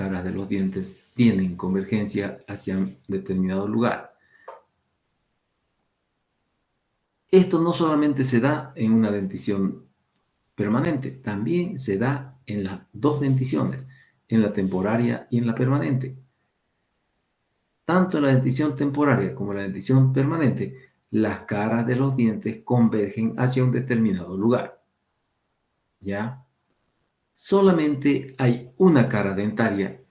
caras de los dientes tienen convergencia hacia un determinado lugar. Esto no solamente se da en una dentición permanente, también se da en las dos denticiones, en la temporaria y en la permanente. Tanto en la dentición temporaria como en la dentición permanente, las caras de los dientes convergen hacia un determinado lugar. ¿Ya? Solamente hay una cara dentaria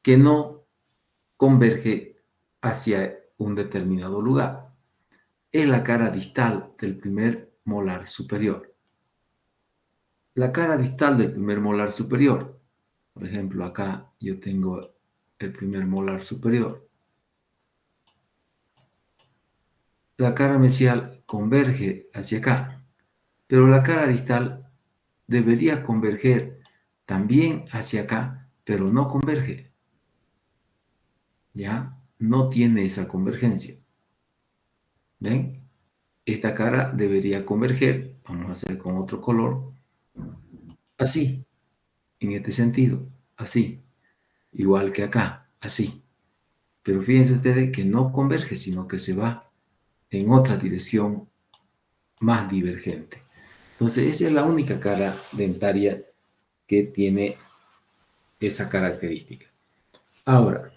que no converge hacia un determinado lugar. Es la cara distal del primer molar superior. La cara distal del primer molar superior. Por ejemplo, acá yo tengo el primer molar superior. La cara mesial converge hacia acá, pero la cara distal debería converger también hacia acá, pero no converge. ¿Ya? No tiene esa convergencia. ¿Ven? Esta cara debería converger. Vamos a hacer con otro color. Así, en este sentido, así. Igual que acá, así. Pero fíjense ustedes que no converge, sino que se va en otra dirección más divergente. Entonces, esa es la única cara dentaria que tiene esa característica. Ahora,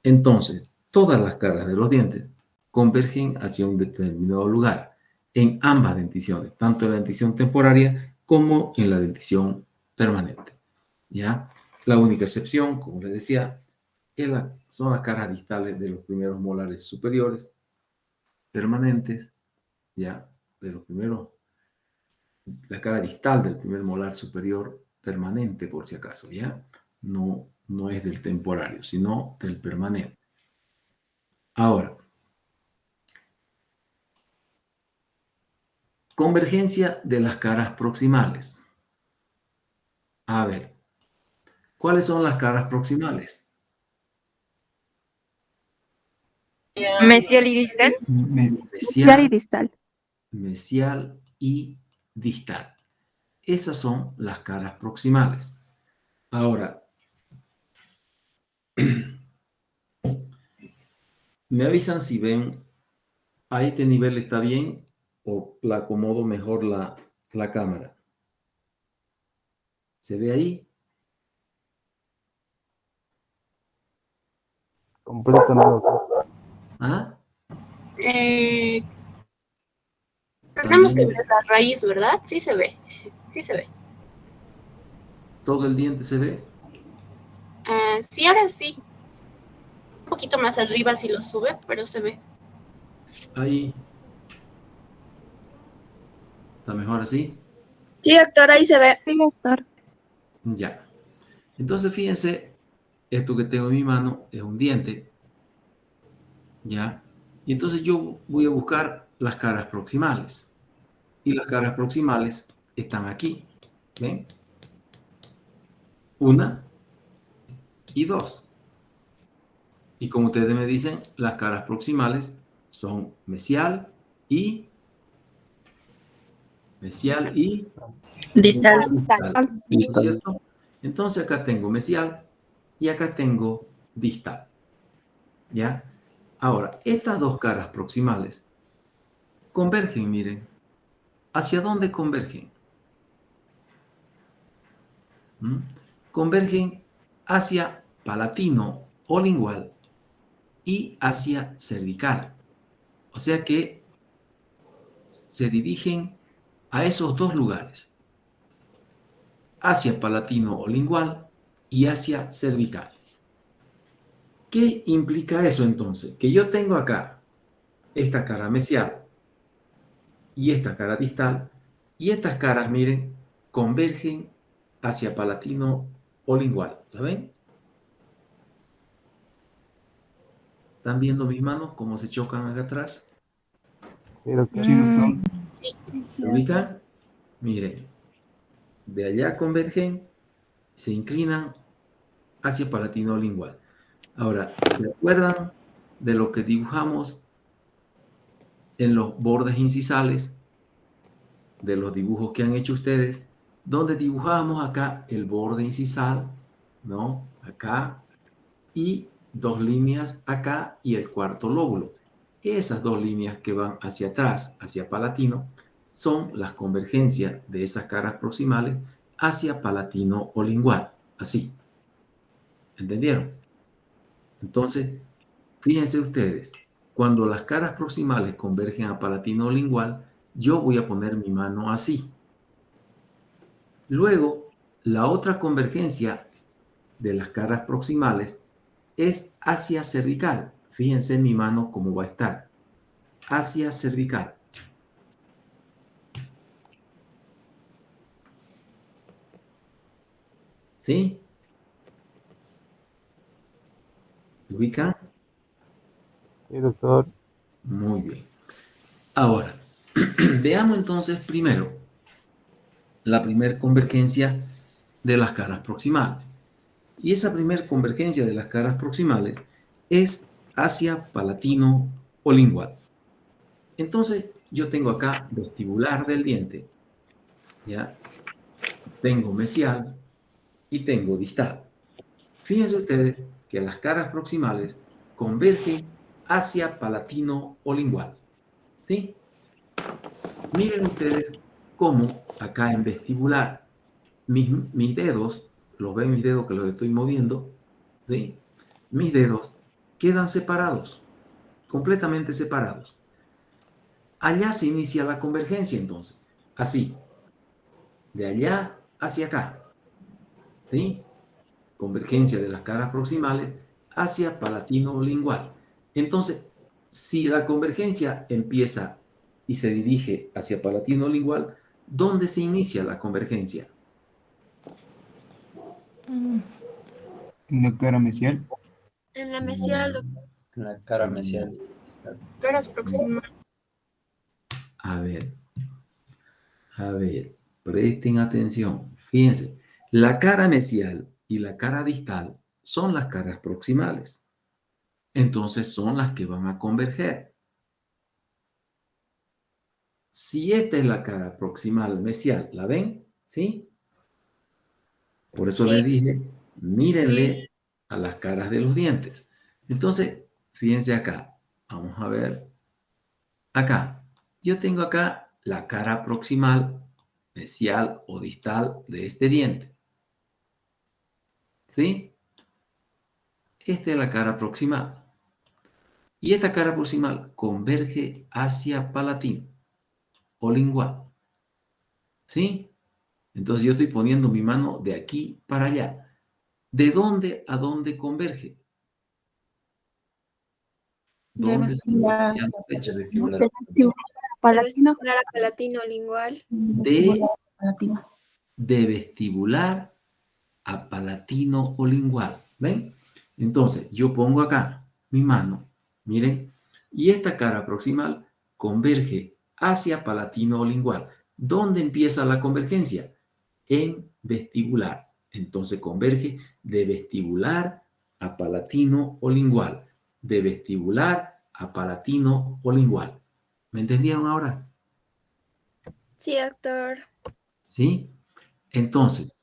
entonces, todas las caras de los dientes convergen hacia un determinado lugar en ambas denticiones, tanto en la dentición temporaria como en la dentición permanente. ¿Ya? La única excepción, como les decía, son las caras distales de los primeros molares superiores permanentes, ¿ya? De los primeros, la cara distal del primer molar superior permanente, por si acaso, ¿ya? No, no es del temporario, sino del permanente. Ahora, convergencia de las caras proximales. A ver, ¿cuáles son las caras proximales? Mesial y distal. Mesial y distal. Mesial y distal. Esas son las caras proximales. Ahora, me avisan si ven a este nivel está bien o la acomodo mejor la cámara. ¿Se ve ahí? Completamente. ¿Ah? Tenemos que ver la raíz, ¿verdad? Sí se ve. Sí se ve. ¿Todo el diente se ve? Sí, ahora sí. Un poquito más arriba si lo sube, pero se ve. Ahí. ¿Está mejor así? Sí, doctor, ahí se ve. Sí, doctor. Ya. Entonces, fíjense, esto que tengo en mi mano es un diente. ¿Ya? Y entonces yo voy a buscar las caras proximales. Y las caras proximales están aquí. ¿Ven? 1 y 2. Y como ustedes me dicen, las caras proximales son mesial y Distal. ¿No es cierto? Entonces acá tengo mesial y acá tengo distal. ¿Ya? Ahora, estas dos caras proximales convergen, miren. ¿Hacia dónde convergen? Convergen hacia palatino o lingual y hacia cervical. O sea que se dirigen a esos dos lugares, hacia palatino o lingual y hacia cervical. ¿Qué implica eso entonces? Que yo tengo acá esta cara mesial y esta cara distal, y estas caras, miren, convergen hacia palatino o lingual. ¿La ven? ¿Están viendo mis manos cómo se chocan acá atrás? ¿Se ubican? Miren, de allá convergen, se inclinan hacia palatino lingual. Ahora, ¿se acuerdan de lo que dibujamos en los bordes incisales, de los dibujos que han hecho ustedes, donde dibujamos acá el borde incisal ¿no? Acá y dos líneas acá y el cuarto lóbulo. Esas dos líneas que van hacia atrás, hacia palatino, son las convergencias de esas caras proximales hacia palatino o lingual. Así. ¿Entendieron? Entonces, fíjense ustedes, cuando las caras proximales convergen a palatino o lingual, yo voy a poner mi mano así. Luego, la otra convergencia de las caras proximales es hacia cervical. Fíjense en mi mano cómo va a estar. Hacia cervical. ¿Sí? ¿Lo ubican? Sí, doctor. Muy bien. Ahora, veamos entonces primero la primera convergencia de las caras proximales. Y esa primera convergencia de las caras proximales es hacia palatino o lingual. Entonces, yo tengo acá vestibular del diente, ¿ya? Tengo mesial y tengo distal. Fíjense ustedes que las caras proximales convergen hacia palatino o lingual, ¿sí? Miren ustedes cómo acá en vestibular mis dedos, los ven mis dedos que los estoy moviendo, ¿sí? Mis dedos quedan separados, completamente separados. Allá se inicia la convergencia entonces, así, de allá hacia acá, ¿sí? Convergencia de las caras proximales hacia palatino lingual. Entonces, si la convergencia empieza y se dirige hacia palatino lingual, ¿dónde se inicia la convergencia? En la cara mesial. En la mesial, En la cara mesial. Caras proximales. A ver, presten atención. Fíjense, la cara mesial y la cara distal son las caras proximales. Entonces son las que van a converger. Si esta es la cara proximal mesial, ¿la ven? ¿Sí? Por eso les dije, mírenle a las caras de los dientes. Entonces, fíjense acá. Vamos a ver. Acá. Yo tengo acá la cara proximal, mesial o distal de este diente. ¿Sí? Esta es la cara proximal. Y esta cara proximal converge hacia palatino o lingual. ¿Sí? Entonces yo estoy poniendo mi mano de aquí para allá. ¿De dónde a dónde converge? ¿Dónde se inicia la flecha? palatino, a palatino lingual. De vestibular a palatino o lingual. ¿Ven? Entonces, yo pongo acá mi mano, miren, y esta cara proximal converge hacia palatino o lingual. ¿Dónde empieza la convergencia? En vestibular. Entonces converge de vestibular a palatino o lingual. De vestibular a palatino o lingual. ¿Me entendieron ahora? Sí, doctor. ¿Sí? Entonces,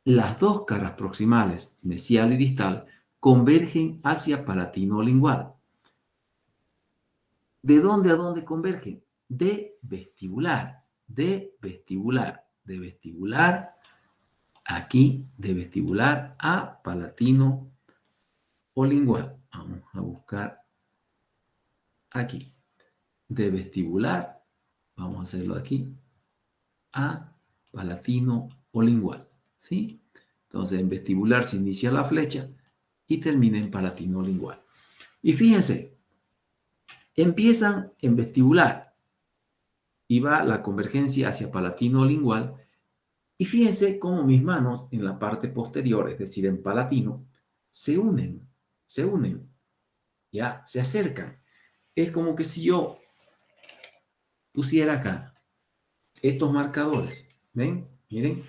las dos caras proximales, mesial y distal, convergen hacia palatino o lingual. ¿De dónde a dónde convergen? De vestibular, de vestibular, de vestibular, aquí, de vestibular a palatino o lingual. Vamos a buscar aquí. De vestibular, vamos a hacerlo aquí, a palatino o lingual. ¿Sí? Entonces, en vestibular se inicia la flecha y termina en palatino o lingual. Y fíjense, empiezan en vestibular y va la convergencia hacia palatino o lingual. Y fíjense cómo mis manos en la parte posterior, es decir, en palatino, se unen, ya, se acercan. Es como que si yo pusiera acá estos marcadores, ¿ven? Miren,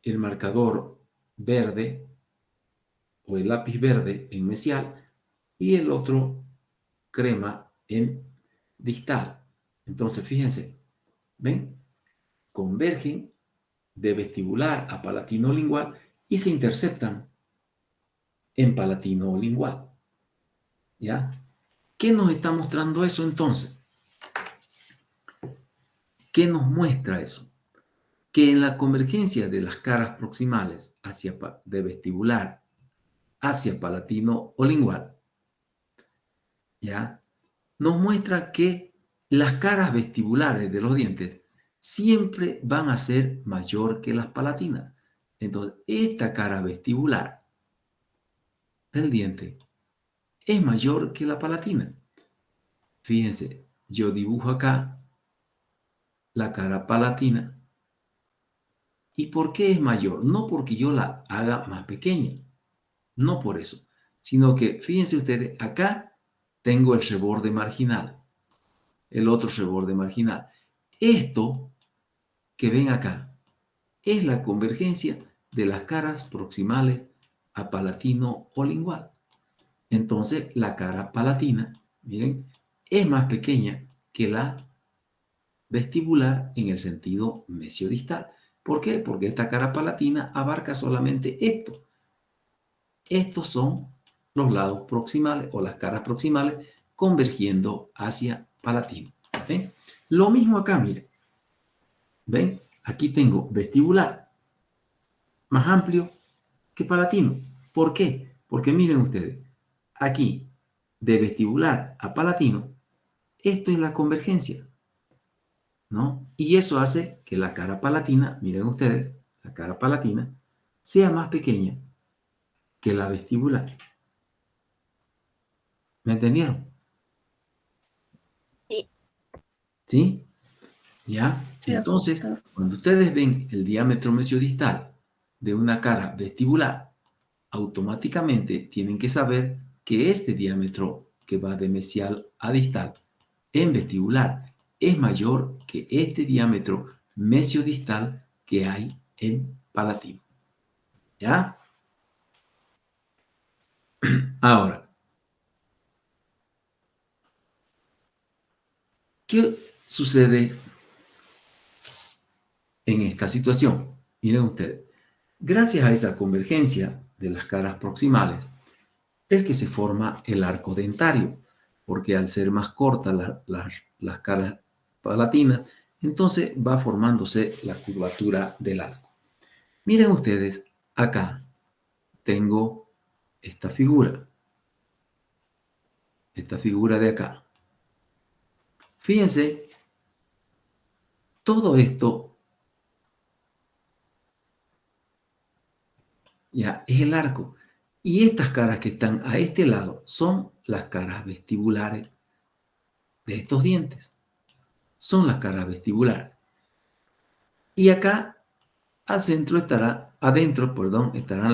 el marcador verde o el lápiz verde en mesial y el otro crema en distal. Entonces, fíjense, ¿ven? Convergen de vestibular a palatino lingual y se interceptan en palatino o lingual. ¿Ya? ¿Qué nos está mostrando eso entonces? ¿Qué nos muestra eso? Que en la convergencia de las caras proximales de vestibular hacia palatino o lingual, ¿ya? Nos muestra que las caras vestibulares de los dientes siempre van a ser mayor que las palatinas. Entonces, esta cara vestibular del diente es mayor que la palatina. Fíjense, yo dibujo acá la cara palatina. ¿Y por qué es mayor? No porque yo la haga más pequeña, no por eso, sino que, fíjense ustedes, acá tengo el reborde marginal, el otro reborde marginal. Esto que ven acá es la convergencia de las caras proximales a palatino o lingual. Entonces, la cara palatina, miren, es más pequeña que la vestibular en el sentido mesiodistal. ¿Por qué? Porque esta cara palatina abarca solamente esto. Estos son los lados proximales o las caras proximales convergiendo hacia palatino. ¿Okay? Lo mismo acá, miren. ¿Ven? Aquí tengo vestibular más amplio que palatino. ¿Por qué? Porque miren ustedes, aquí de vestibular a palatino, esto es la convergencia, ¿no? Y eso hace que la cara palatina, miren ustedes, la cara palatina sea más pequeña que la vestibular. ¿Me entendieron? Sí. ¿Sí? ¿Ya? Entonces, cuando ustedes ven el diámetro mesiodistal de una cara vestibular, automáticamente tienen que saber que este diámetro que va de mesial a distal en vestibular es mayor que este diámetro mesiodistal que hay en palatino. ¿Ya? Ahora, ¿qué sucede en esta situación? Miren ustedes, gracias a esa convergencia de las caras proximales, es que se forma el arco dentario, porque al ser más cortas las caras palatinas, entonces va formándose la curvatura del arco. Miren ustedes, acá tengo esta figura de acá. Fíjense, todo esto ya es el arco. Y estas caras que están a este lado son las caras vestibulares de estos dientes. Son las caras vestibulares. Y acá al centro estarán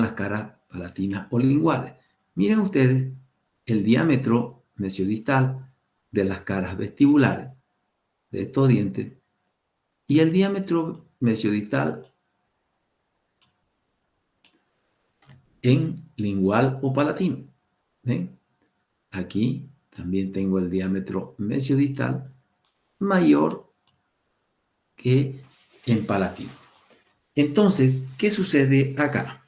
las caras palatinas o linguales. Miren ustedes el diámetro mesiodistal de las caras vestibulares de estos dientes y el diámetro mesiodistal en lingual o palatino. ¿Ven? Aquí también tengo el diámetro mesiodistal mayor que en palatino. Entonces, ¿qué sucede acá?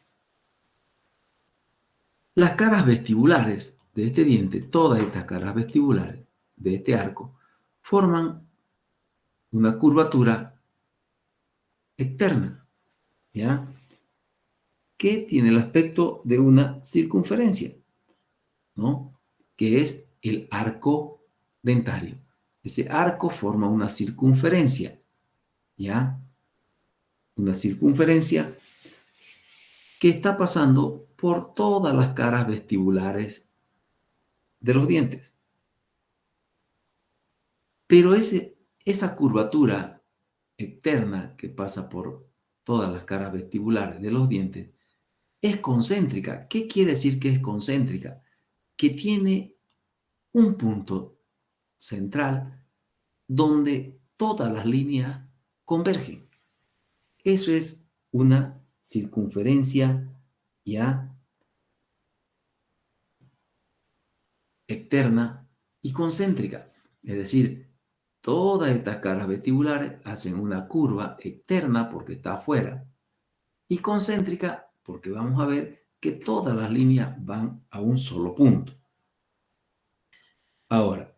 Las caras vestibulares de este diente, todas estas caras vestibulares de este arco, forman una curvatura externa, ¿ya? Que tiene el aspecto de una circunferencia, ¿no? Que es el arco dentario. Ese arco forma una circunferencia, ¿ya? Una circunferencia que está pasando por todas las caras vestibulares de los dientes. Pero esa curvatura externa que pasa por todas las caras vestibulares de los dientes es concéntrica. ¿Qué quiere decir que es concéntrica? Que tiene un punto central donde todas las líneas convergen. Eso es una circunferencia ya externa y concéntrica. Es decir, todas estas caras vestibulares hacen una curva externa porque está afuera y concéntrica porque vamos a ver que todas las líneas van a un solo punto. Ahora,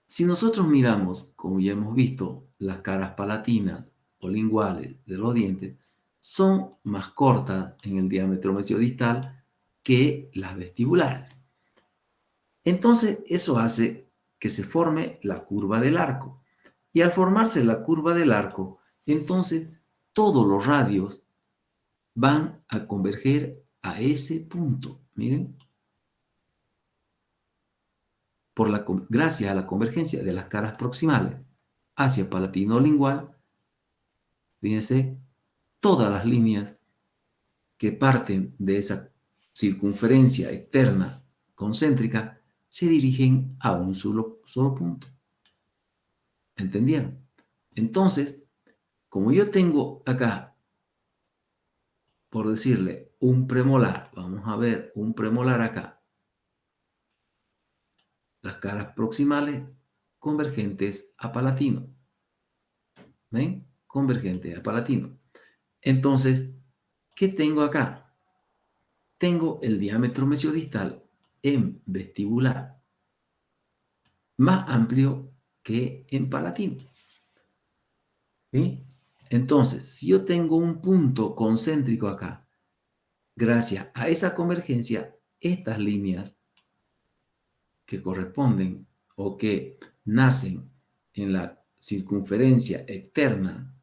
si nosotros miramos, como ya hemos visto, las caras palatinas o linguales de los dientes son más cortas en el diámetro mesiodistal que las vestibulares. Entonces, eso hace que se forme la curva del arco. Y al formarse la curva del arco, entonces todos los radios van a converger a ese punto. Miren. Gracias a la convergencia de las caras proximales hacia palatino-lingual, fíjense, todas las líneas que parten de esa circunferencia externa concéntrica se dirigen a un solo punto. ¿Entendieron? Entonces, como yo tengo acá, por decirle, un premolar, vamos a ver un premolar acá, las caras proximales convergentes a palatino. ¿Ven? Convergentes a palatino. Entonces, ¿qué tengo acá? Tengo el diámetro mesiodistal en vestibular más amplio que en palatino. ¿Sí? Entonces, si yo tengo un punto concéntrico acá, gracias a esa convergencia, estas líneas que corresponden o que nacen en la circunferencia externa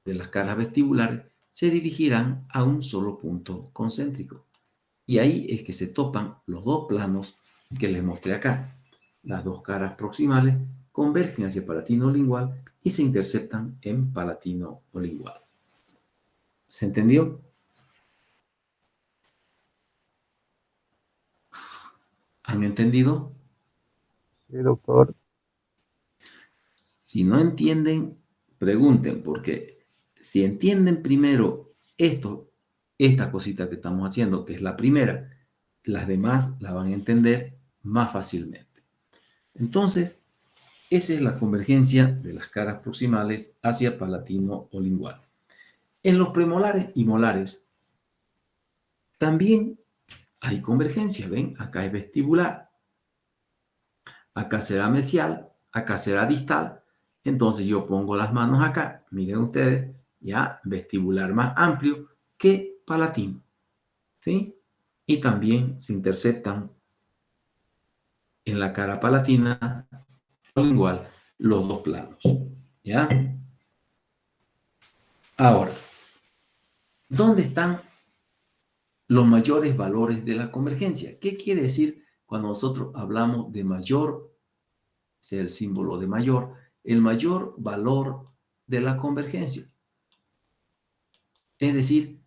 de las caras vestibulares se dirigirán a un solo punto concéntrico. Y ahí es que se topan los dos planos que les mostré acá. Las dos caras proximales convergen hacia palatino lingual y se interceptan en palatino lingual. ¿Se entendió? ¿Han entendido? Sí, doctor. Si no entienden, pregunten, porque si entienden primero esta cosita que estamos haciendo, que es la primera, las demás la van a entender más fácilmente. Entonces, esa es la convergencia de las caras proximales hacia palatino o lingual. En los premolares y molares también hay convergencia. ¿Ven? Acá es vestibular. Acá será mesial. Acá será distal. Entonces yo pongo las manos acá. Miren ustedes, ya vestibular más amplio que palatino. ¿Sí? Y también se interceptan en la cara palatina o lingual los dos planos. ¿Ya? Ahora, ¿dónde están los mayores valores de la convergencia? ¿Qué quiere decir cuando nosotros hablamos de mayor, sea el símbolo de mayor, el mayor valor de la convergencia? Es decir,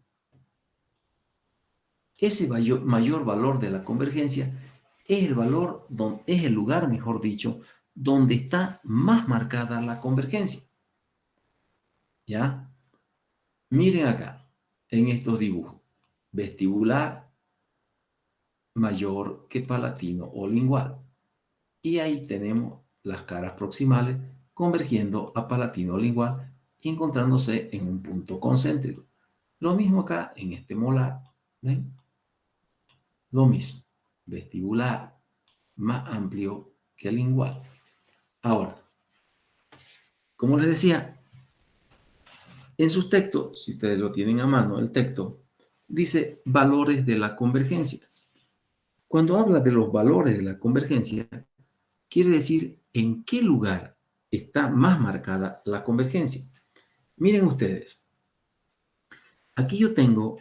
ese mayor valor de la convergencia es el lugar, mejor dicho, donde está más marcada la convergencia. ¿Ya? Miren acá, en estos dibujos. Vestibular mayor que palatino o lingual. Y ahí tenemos las caras proximales convergiendo a palatino o lingual y encontrándose en un punto concéntrico. Lo mismo acá en este molar. ¿Ven? Lo mismo. Vestibular más amplio que lingual. Ahora, como les decía, en sus textos, si ustedes lo tienen a mano, el texto dice valores de la convergencia. Cuando habla de los valores de la convergencia, quiere decir en qué lugar está más marcada la convergencia. Miren ustedes, aquí yo tengo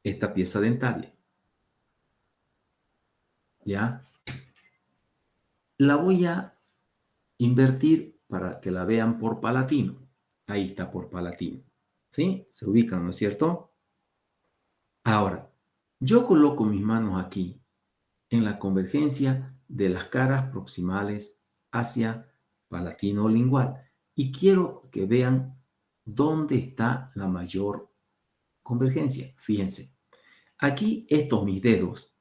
esta pieza dentaria. ¿Ya? La voy a invertir para que la vean por palatino. Ahí está por palatino. ¿Sí? Se ubican, ¿no es cierto? Ahora, yo coloco mis manos aquí en la convergencia de las caras proximales hacia palatino lingual y quiero que vean dónde está la mayor convergencia. Fíjense, aquí estos mis dedos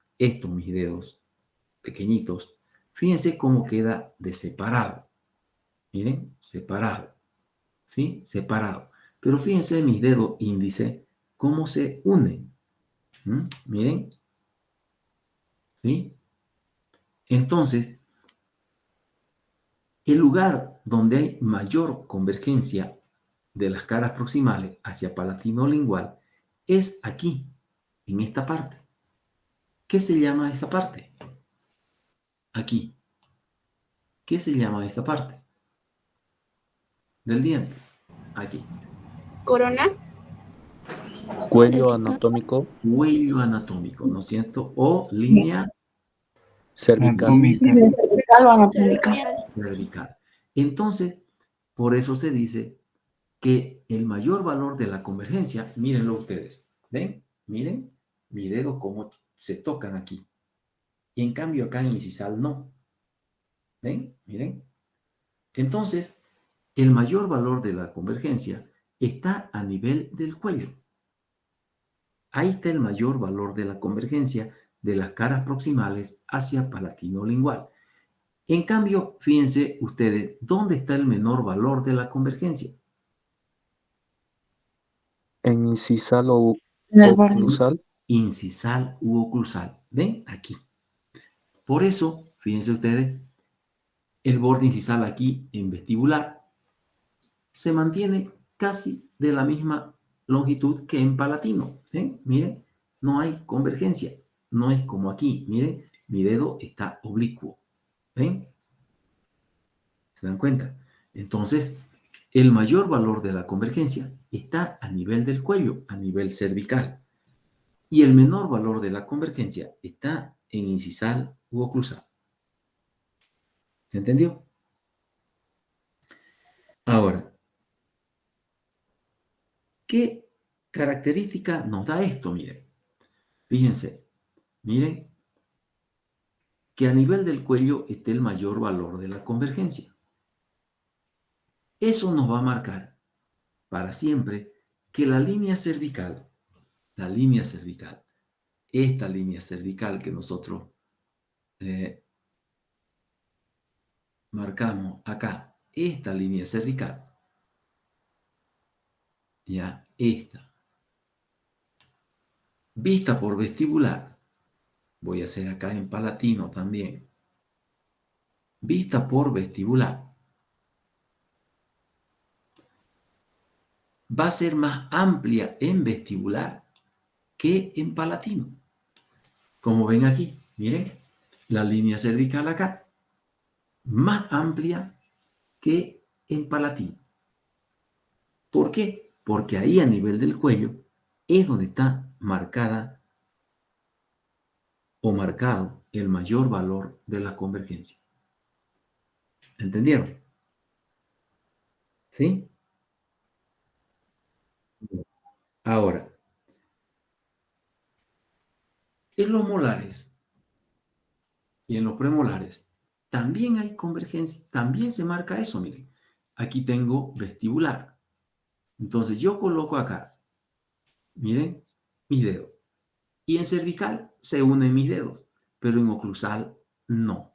pequeñitos, fíjense cómo queda de separado. Miren, separado, ¿sí? Separado. Pero fíjense mis dedos índice cómo se unen. Miren. ¿Sí? Entonces, el lugar donde hay mayor convergencia de las caras proximales hacia palatino-lingual es aquí, en esta parte. ¿Qué se llama esa parte? Aquí. ¿Qué se llama esta parte del diente? Aquí. Corona. Cuello anatómico Cuello anatómico, ¿no es cierto? O línea cervical. cervical. Entonces, por eso se dice que el mayor valor de la convergencia, mírenlo ustedes, ¿ven? Miren mi dedo cómo se tocan aquí. Y en cambio acá en incisal no. ¿Ven? Miren. Entonces, el mayor valor de la convergencia está a nivel del cuello. Ahí está el mayor valor de la convergencia de las caras proximales hacia palatino-lingual. En cambio, fíjense ustedes, ¿dónde está el menor valor de la convergencia? En incisal o oclusal. Incisal u oclusal. ¿Ven? Aquí. Por eso, fíjense ustedes, el borde incisal aquí en vestibular se mantiene casi de la misma longitud que en palatino. Miren, no hay convergencia. No es como aquí. Miren, mi dedo está oblicuo. ¿Ven? ¿Se dan cuenta? Entonces, el mayor valor de la convergencia está a nivel del cuello, a nivel cervical. Y el menor valor de la convergencia está en incisal u oclusal. ¿Se entendió? Ahora, ¿qué característica nos da esto? Miren, fíjense, miren que a nivel del cuello está el mayor valor de la convergencia. Eso nos va a marcar para siempre que la línea cervical, esta línea cervical que nosotros marcamos acá, esta línea cervical, ya, esta, vista por vestibular, voy a hacer acá en palatino también, vista por vestibular, va a ser más amplia en vestibular que en palatino. Como ven aquí, miren, la línea cervical acá, más amplia que en palatino. ¿Por qué? Porque ahí a nivel del cuello es donde está marcada o marcado el mayor valor de la convergencia. ¿Entendieron? ¿Sí? Ahora, en los molares y en los premolares también hay convergencia, también se marca eso, miren. Aquí tengo vestibular. Entonces yo coloco acá, miren, mi dedo. Y en cervical se unen mis dedos, pero en oclusal no.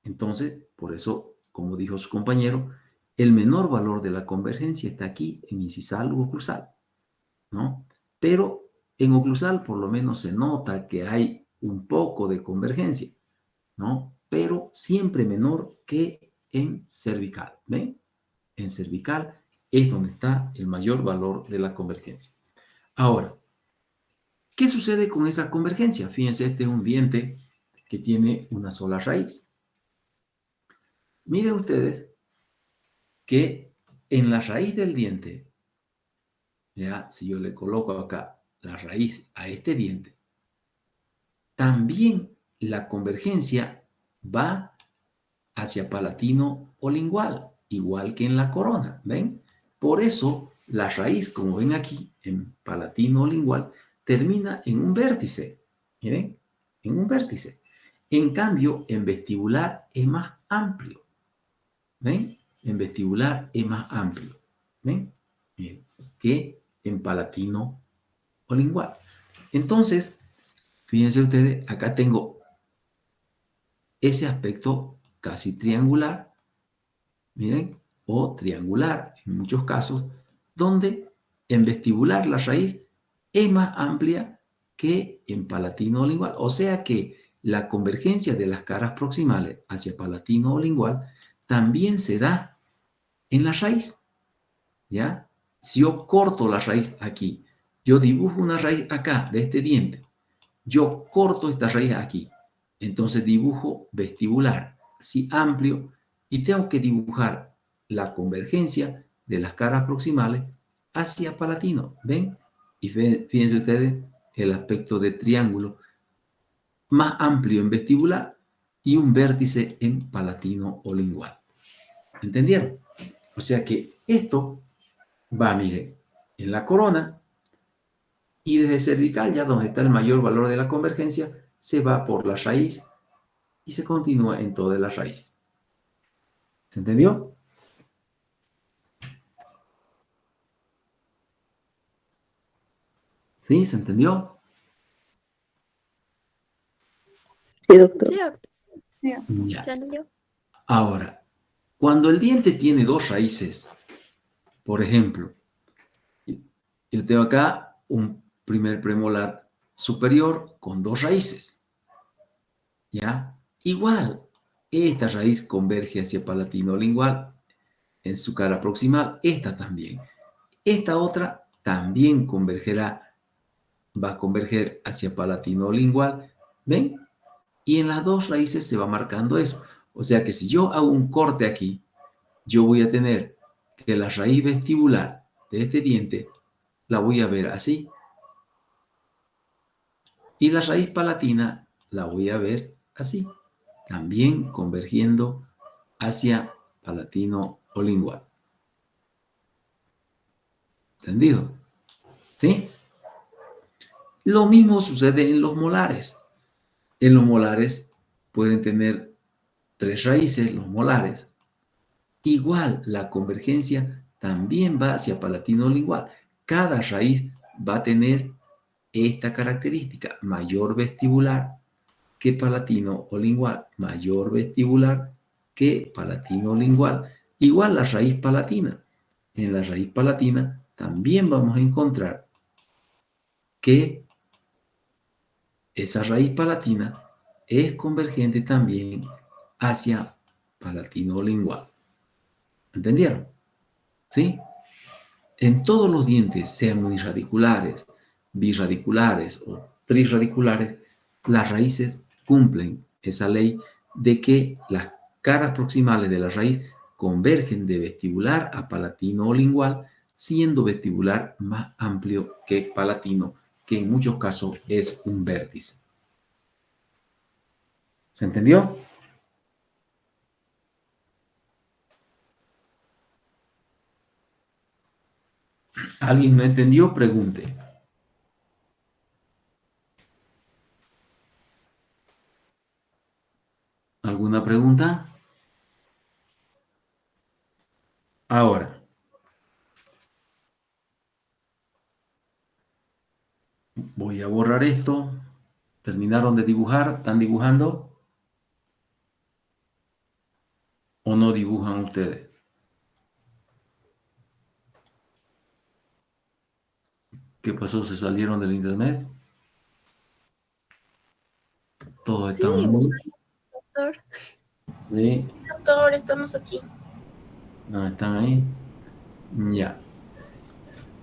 Entonces, por eso, como dijo su compañero, el menor valor de la convergencia está aquí en incisal u oclusal, ¿no? Pero en oclusal por lo menos se nota que hay un poco de convergencia, ¿no? Pero siempre menor que en cervical, ¿ven? En cervical es donde está el mayor valor de la convergencia. Ahora, ¿qué sucede con esa convergencia? Fíjense, este es un diente que tiene una sola raíz. Miren ustedes que en la raíz del diente, ya si yo le coloco acá la raíz a este diente, también la convergencia va hacia palatino o lingual, igual que en la corona, ¿ven? Por eso la raíz, como ven aquí, en palatino o lingual, termina en un vértice, ¿miren? En un vértice. En cambio, en vestibular es más amplio, ¿ven? En vestibular es más amplio, ¿ven? Bien, que en palatino o lingual. Entonces, fíjense ustedes, acá tengo ese aspecto casi triangular, miren, o triangular en muchos casos, donde en vestibular la raíz es más amplia que en palatino o lingual. O sea que la convergencia de las caras proximales hacia palatino o lingual también se da en la raíz, ¿ya? Si yo corto la raíz aquí, yo dibujo una raíz acá de este diente, yo corto esta raíz aquí, entonces dibujo vestibular, así amplio, y tengo que dibujar la convergencia de las caras proximales hacia palatino, ¿ven? Y fíjense ustedes el aspecto de triángulo más amplio en vestibular y un vértice en palatino o lingual. ¿Entendieron? O sea que esto va, miren, en la corona y desde cervical, ya donde está el mayor valor de la convergencia, se va por la raíz y se continúa en toda la raíz. ¿Se entendió? ¿Sí? ¿Se entendió? Sí, doctor. Sí, doctor. Ya. ¿Se entendió? Ahora, cuando el diente tiene dos raíces, por ejemplo, yo tengo acá un primer premolar superior con dos raíces, ¿ya? Igual, esta raíz converge hacia palatino lingual en su cara proximal, esta también. Esta otra también convergerá, va a converger hacia palatino lingual, ¿ven? Y en las dos raíces se va marcando eso. O sea que si yo hago un corte aquí, yo voy a tener que la raíz vestibular de este diente la voy a ver así. Y la raíz palatina la voy a ver así, también convergiendo hacia palatino o lingual. ¿Entendido? ¿Sí? Lo mismo sucede en los molares. En los molares pueden tener tres raíces, los molares. Igual, la convergencia también va hacia palatino o lingual. Cada raíz va a tener esta característica, mayor vestibular que palatino o lingual, mayor vestibular que palatino o lingual. Igual la raíz palatina. En la raíz palatina también vamos a encontrar que esa raíz palatina es convergente también hacia palatino o lingual. ¿Entendieron? ¿Sí? En todos los dientes, sean unirradiculares, birradiculares o trirradiculares, las raíces cumplen esa ley de que las caras proximales de la raíz convergen de vestibular a palatino o lingual, siendo vestibular más amplio que palatino, que en muchos casos es un vértice. ¿Se entendió? ¿Alguien no entendió? Pregunte. ¿Alguna pregunta? Ahora, voy a borrar esto. ¿Terminaron de dibujar? ¿Están dibujando? ¿O no dibujan ustedes? ¿Qué pasó? ¿Se salieron del internet? Todos Sí, están muy... doctor. Sí, Doctor, estamos aquí. no, están ahí. Ya.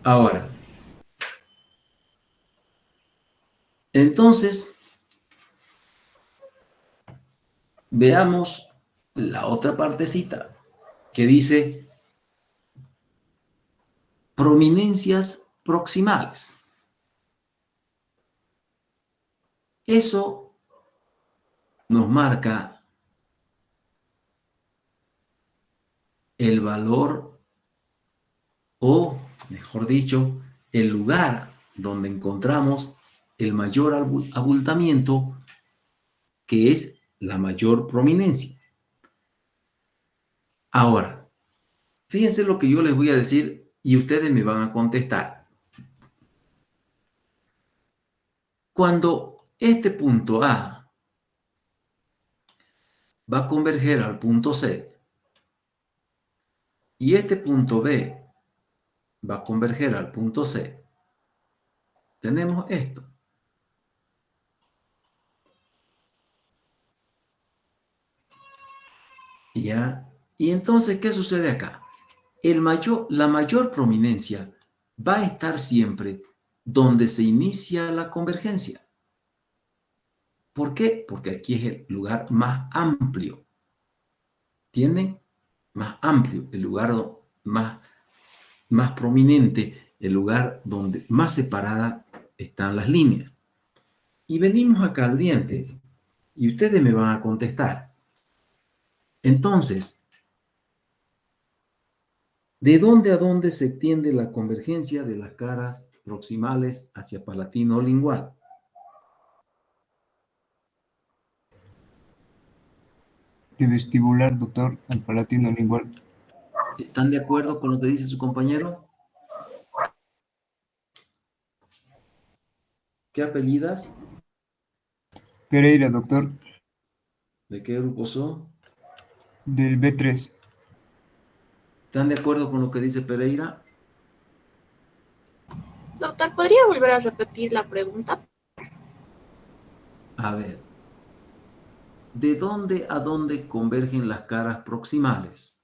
Ahora, entonces, veamos la otra partecita que dice prominencias proximales. Eso nos marca el valor o, mejor dicho, el lugar donde encontramos el mayor abultamiento, que es la mayor prominencia. Ahora, fíjense lo que yo les voy a decir y ustedes me van a contestar. Cuando este punto A va a converger al punto C y este punto B va a converger al punto C, tenemos esto. ¿Ya? Y entonces, ¿qué sucede acá? La mayor prominencia va a estar siempre donde se inicia la convergencia. ¿Por qué? Porque aquí es el lugar más amplio. ¿Entienden? Más amplio, el lugar más prominente, el lugar donde más separadas están las líneas. Y venimos acá al diente y ustedes me van a contestar. Entonces, ¿de dónde a dónde se extiende la convergencia de las caras proximales hacia palatino lingual? De vestibular, doctor, al palatino lingual. ¿Están de acuerdo con lo que dice su compañero? ¿Qué apellidas? Pereira, doctor, ¿De qué grupo son? del B3. ¿Están de acuerdo con lo que dice Pereira? Doctor, ¿podría volver a repetir la pregunta? A ver, ¿de dónde a dónde convergen las caras proximales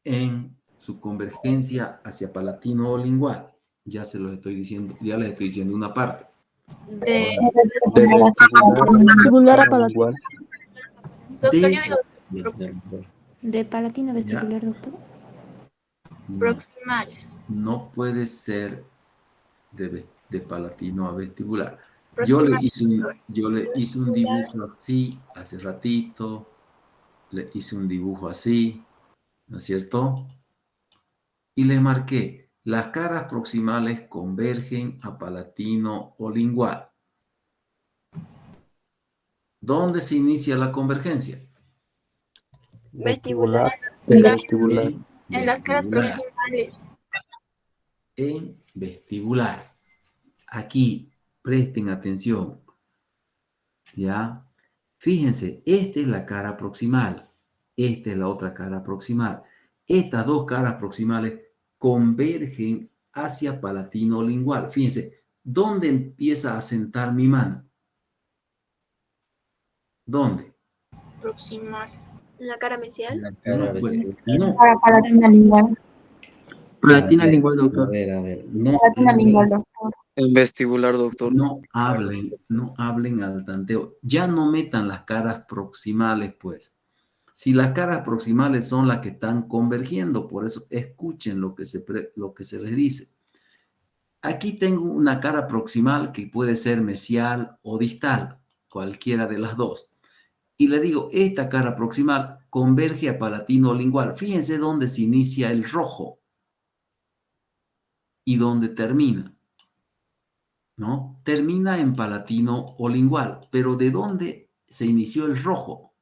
en su convergencia hacia palatino o lingual? Ya se los estoy diciendo, ya les estoy diciendo una parte. De, De vestibular Vestibular a a lingual. doctor, yo De, digo De palatino a Ya. vestibular, doctor. no, proximales. no puede ser de palatino a vestibular. Yo le hice un dibujo así hace ratito, le hice un dibujo así, ¿no es cierto? Y le marqué, las caras proximales convergen a palatino o lingual. ¿Dónde se inicia la convergencia? Vestibular. En vestibular. En las caras Vestibular. proximales. En vestibular. Aquí, presten atención. ¿Ya? Fíjense, esta es la cara proximal. Esta es la otra cara proximal. Estas dos caras proximales convergen hacia palatino lingual. Fíjense, ¿dónde empieza a sentar mi mano? ¿Dónde? Proximal. En la cara mesial. No, pues, no. Para palatina lingual. Palatina lingual, doctor. A ver, no, Palatina lingual, doctor. En vestibular, doctor. no hablen al tanteo. Ya no metan las caras proximales, pues. Si las caras proximales son las que están convergiendo, por eso escuchen lo que se les dice. Aquí tengo una cara proximal que puede ser mesial o distal, cualquiera de las dos. Y le digo, esta cara proximal converge a palatino lingual. Fíjense dónde se inicia el rojo y dónde termina, ¿no? Termina en palatino o lingual, pero ¿de dónde se inició el rojo?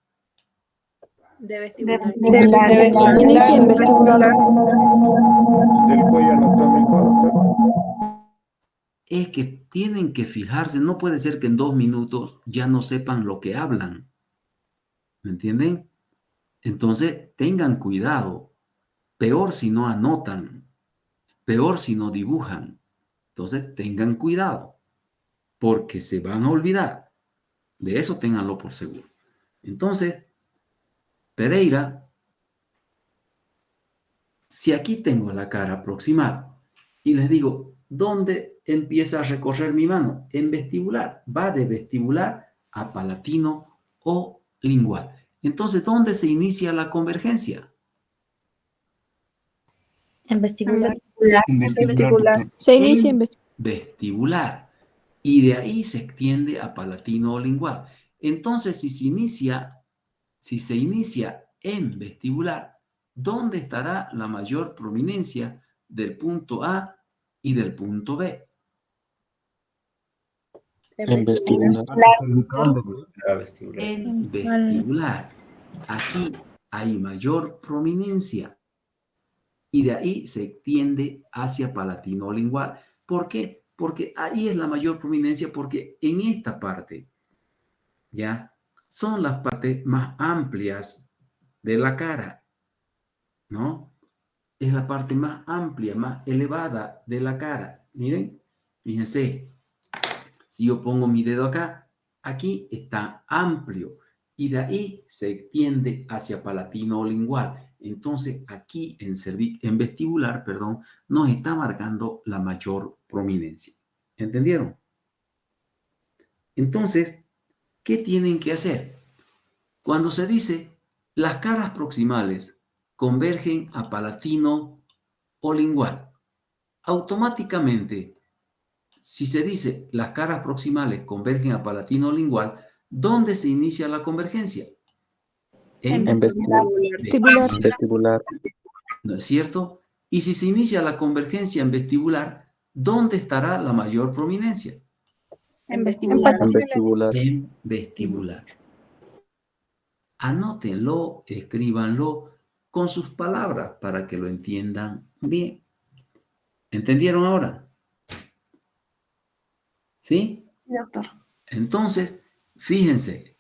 De vestibular. Inicia en vestibular. Del cuello anatómico, doctor. Es que tienen que fijarse, no puede ser que en 2 minutos ya no sepan lo que hablan. ¿Me entienden? Entonces, tengan cuidado. Peor si no anotan, peor si no dibujan. Entonces, tengan cuidado, porque se van a olvidar. De eso ténganlo por seguro. Entonces, Pereira, si aquí tengo la cara proximal y les digo, ¿dónde empieza a recorrer mi mano? En vestibular. Va de vestibular a palatino o lingual. Entonces, ¿dónde se inicia la convergencia? En vestibular. En vestibular, doctor. Se inicia en Vestibular. Y de ahí se extiende a palatino o lingual. Entonces, si se inicia en vestibular, ¿dónde estará la mayor prominencia del punto A y del punto B? En vestibular. En vestibular. Aquí hay mayor prominencia y de ahí se extiende hacia palatino lingual. ¿Por qué? Porque ahí es la mayor prominencia, porque en esta parte, ¿ya? Son las partes más amplias de la cara, ¿no? Es la parte más amplia, más elevada de la cara. Miren, Fíjense, si yo pongo mi dedo acá, aquí está amplio y de ahí se extiende hacia palatino o lingual. Entonces, aquí en vestibular, perdón, nos está marcando la mayor prominencia. ¿Entendieron? Entonces, ¿qué tienen que hacer? Cuando se dice las caras proximales convergen a palatino o lingual, automáticamente, si se dice las caras proximales convergen a palatino o lingual, ¿dónde se inicia la convergencia? En vestibular. Vestibular. ¿No es cierto? Y si se inicia la convergencia en vestibular, ¿dónde estará la mayor prominencia? En vestibular. En vestibular. En vestibular. Anótenlo, escríbanlo con sus palabras para que lo entiendan bien. ¿Entendieron ahora? ¿Sí? Doctor. Entonces, fíjense,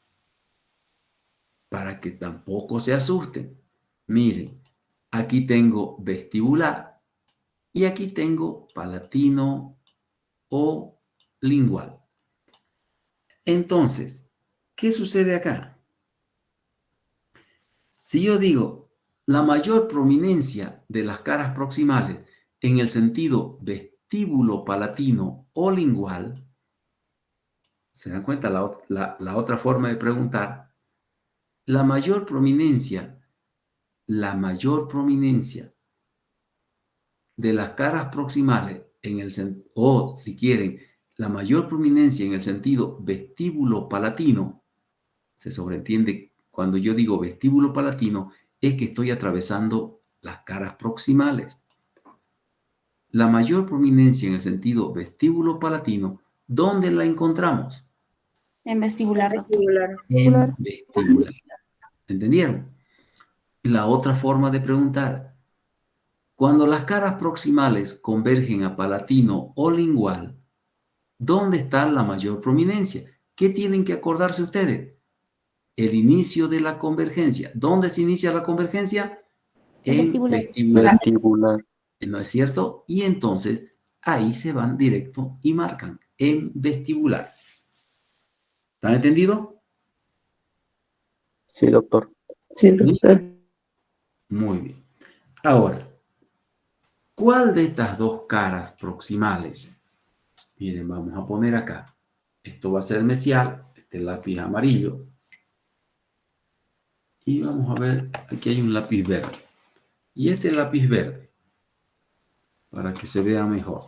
para que tampoco se asusten. Miren, aquí tengo vestibular y aquí tengo palatino o lingual. Entonces, ¿qué sucede acá? Si yo digo la mayor prominencia de las caras proximales en el sentido vestíbulo palatino o lingual, ¿se dan cuenta la otra forma de preguntar? La mayor prominencia de las caras proximales o si quieren, la mayor prominencia en el sentido vestíbulo palatino, se sobreentiende cuando yo digo vestíbulo palatino, es que estoy atravesando las caras proximales. La mayor prominencia en el sentido vestíbulo palatino, ¿dónde la encontramos? En vestibular, doctor. En vestibular. ¿Entendieron? La otra forma de preguntar, cuando las caras proximales convergen a palatino o lingual, ¿dónde está la mayor prominencia? ¿Qué tienen que acordarse ustedes? El inicio de la convergencia. ¿Dónde se inicia la convergencia? En vestibular. Vestibular. ¿No es cierto? Y entonces ahí se van directo y marcan en vestibular. ¿Están entendidos? Sí, doctor. Sí, doctor. Muy bien. Ahora, ¿cuál de estas dos caras proximales? Miren, vamos a poner acá. Esto va a ser mesial, este lápiz amarillo. Y vamos a ver, aquí hay un lápiz verde. Y este lápiz verde, para que se vea mejor.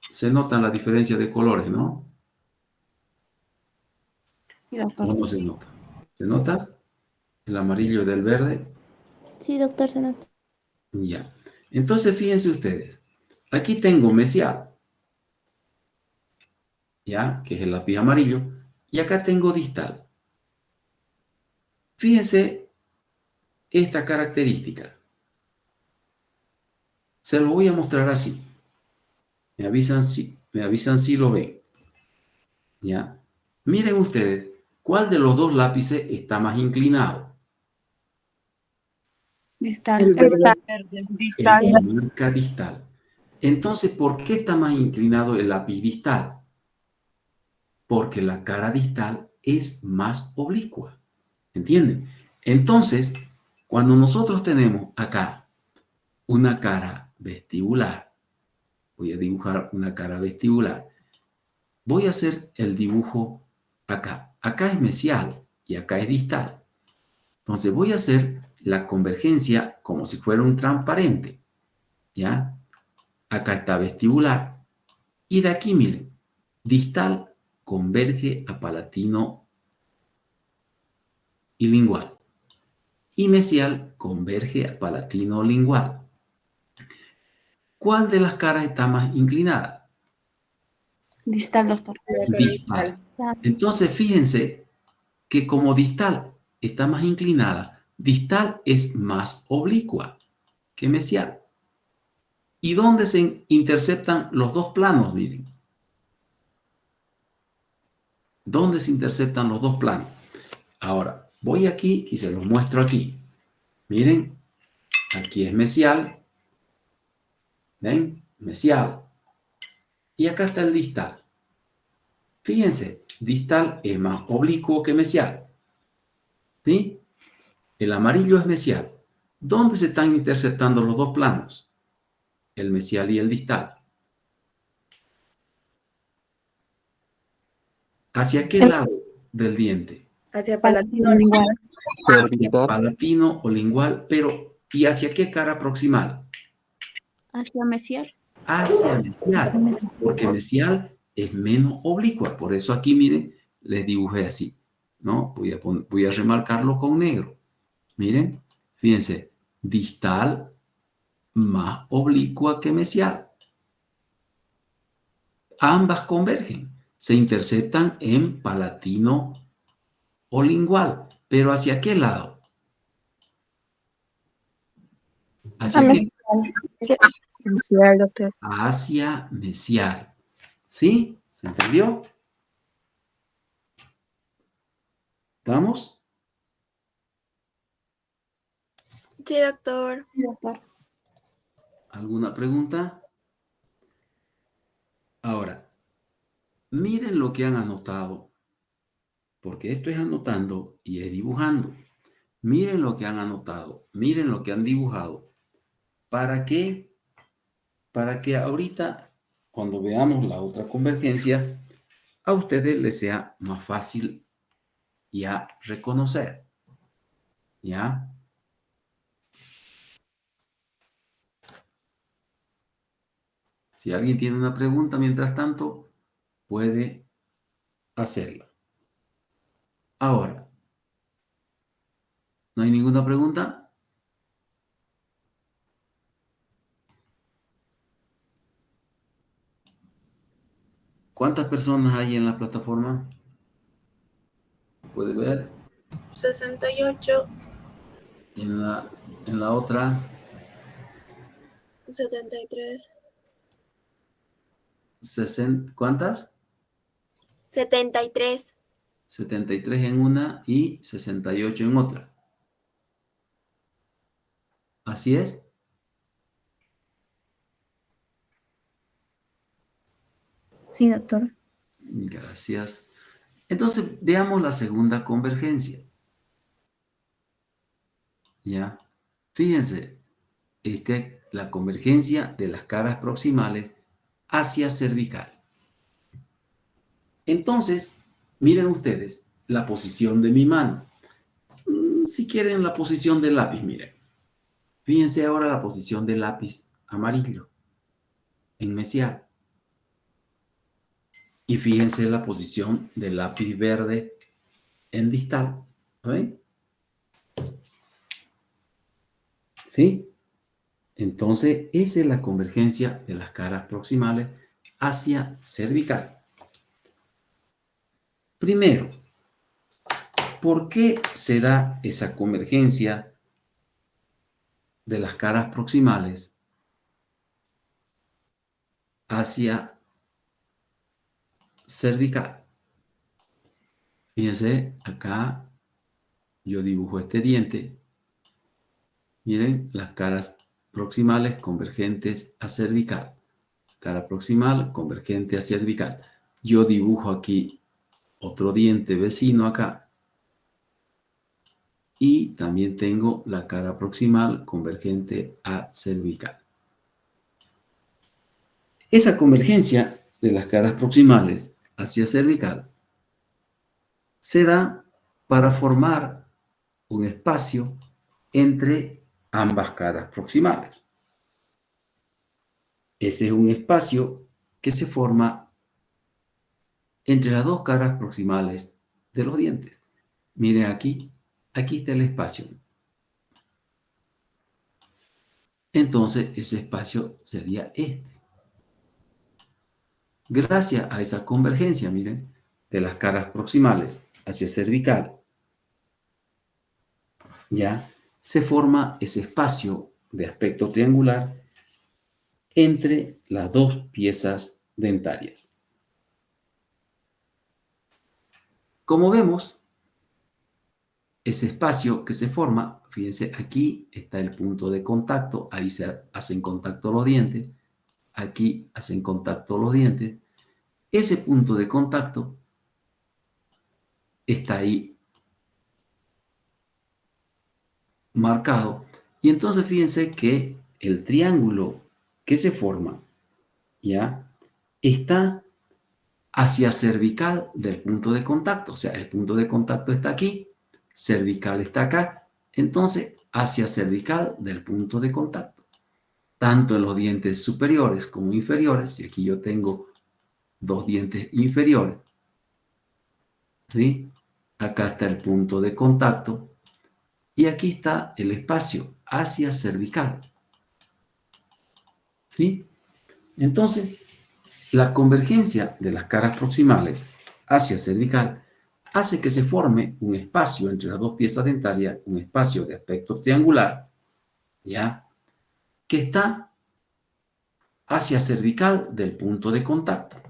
Se notan la diferencia de colores, ¿no? Sí, doctor. ¿Cómo se nota? ¿Se nota? El amarillo del verde. Sí, doctor, se nota. Ya. Entonces, fíjense ustedes. Aquí tengo mesial. ¿Ya? Que es el lápiz amarillo. Y acá tengo distal. Fíjense esta característica. Se lo voy a mostrar así. Me avisan si lo ven. ¿Ya? Miren ustedes, ¿cuál de los dos lápices está más inclinado? Distal. El verde. El que marca distal. Entonces, ¿por qué está más inclinado el lápiz distal? Porque la cara distal es más oblicua. ¿Entienden? Entonces, cuando nosotros tenemos acá una cara vestibular, voy a dibujar una cara vestibular, voy a hacer el dibujo acá. Acá es mesial y acá es distal. Entonces voy a hacer la convergencia como si fuera un transparente. ¿Ya? Acá está vestibular. Y de aquí, miren, distal converge a palatino y lingual. Y mesial converge a palatino lingual. ¿Cuál de las caras está más inclinada? Distal, doctor. Distal. Entonces, fíjense que como distal está más inclinada, distal es más oblicua que mesial. ¿Y dónde se interceptan los dos planos? Miren. ¿Dónde se interceptan los dos planos? Ahora, voy aquí y se los muestro aquí. Miren, aquí es mesial. ¿Ven? Mesial. Y acá está el distal. Fíjense, distal es más oblicuo que mesial. ¿Sí? El amarillo es mesial. ¿Dónde se están interceptando los dos planos? El mesial y el distal. ¿Hacia qué lado del diente? Hacia Palatino palatino. lingual. Hacia Cervical. palatino o lingual, pero ¿y hacia qué cara proximal? Hacia mesial. Hacia mesial, porque mesial es menos oblicua. Por eso aquí, miren, les dibujé así, ¿no? Voy a remarcarlo con negro. Miren, fíjense, distal más oblicua que mesial. Ambas convergen, se interceptan en palatino o lingual, pero ¿hacia qué lado? ¿Hacia qué? Mesial, doctor. Hacia mesial. ¿Sí? ¿Se entendió? ¿Estamos? Sí, doctor. Sí, doctor. ¿Alguna pregunta? Ahora, miren lo que han anotado, porque esto es anotando y es dibujando. Miren lo que han anotado, miren lo que han dibujado. ¿Para qué? Para que ahorita, cuando veamos la otra convergencia, a ustedes les sea más fácil ya reconocer. ¿Ya? Si alguien tiene una pregunta, mientras tanto, puede hacerla. Ahora, ¿no hay ninguna pregunta? ¿Cuántas personas hay en la plataforma? ¿Puede ver? 68, En la otra, 73. 60, ¿cuántas? 73. 73 en una y 68 en otra. ¿Así es? Sí, doctor. Gracias. Entonces, veamos la segunda convergencia. ¿Ya? Fíjense, la convergencia de las caras proximales hacia cervical. Entonces, miren ustedes la posición de mi mano. Si quieren la posición del lápiz, miren. Fíjense ahora la posición del lápiz amarillo en mesial. Y fíjense la posición del lápiz verde en distal. ¿Ven? ¿Sí? Entonces, esa es la convergencia de las caras proximales hacia cervical. Primero, ¿por qué se da esa convergencia de las caras proximales hacia cervical? Fíjense, acá yo dibujo este diente. Miren, las caras proximales convergentes a cervical. Cara proximal convergente a cervical. Yo dibujo aquí otro diente vecino acá. Y también tengo la cara proximal convergente a cervical. Esa convergencia de las caras proximales hacia cervical se da para formar un espacio entre ambas caras proximales. Ese es un espacio que se forma entre las dos caras proximales de los dientes. Miren aquí está el espacio. Entonces, ese espacio sería este. Gracias a esa convergencia, miren, de las caras proximales hacia cervical, ya se forma ese espacio de aspecto triangular entre las dos piezas dentarias. Como vemos, ese espacio que se forma, fíjense, aquí está el punto de contacto, ahí se hacen contacto los dientes, aquí hacen contacto los dientes. Ese punto de contacto está ahí marcado. Y entonces fíjense que el triángulo que se forma, ¿ya? Está hacia cervical del punto de contacto. O sea, el punto de contacto está aquí, cervical está acá. Entonces, hacia cervical del punto de contacto. Tanto en los dientes superiores como inferiores. Y aquí yo tengo dos dientes inferiores. ¿Sí? Acá está el punto de contacto. Y aquí está el espacio hacia cervical. ¿Sí? Entonces, la convergencia de las caras proximales hacia cervical hace que se forme un espacio entre las dos piezas dentarias, un espacio de aspecto triangular, ¿ya? Que está hacia cervical del punto de contacto.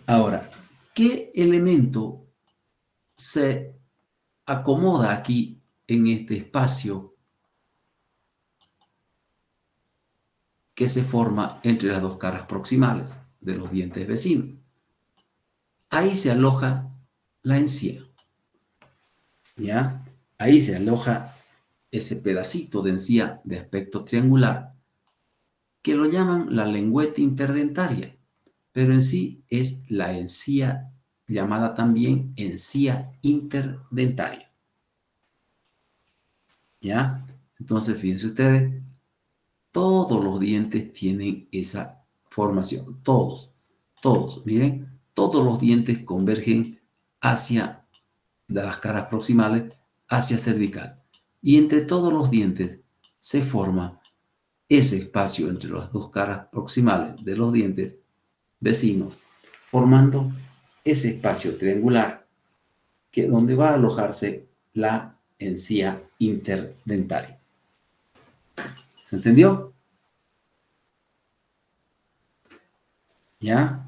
Ahora, ¿qué elemento se acomoda aquí en este espacio que se forma entre las dos caras proximales de los dientes vecinos? Ahí se aloja la encía, ¿ya? Ahí se aloja ese pedacito de encía de aspecto triangular que lo llaman la lengüeta interdentaria, pero en sí es la encía llamada también encía interdentaria, ¿ya? Entonces, fíjense ustedes, todos los dientes tienen esa formación, todos, miren, todos los dientes convergen hacia, de las caras proximales, hacia cervical. Y entre todos los dientes se forma ese espacio entre las dos caras proximales de los dientes vecinos, formando ese espacio triangular donde va a alojarse la encía interdentaria. ¿Se entendió? ¿Ya?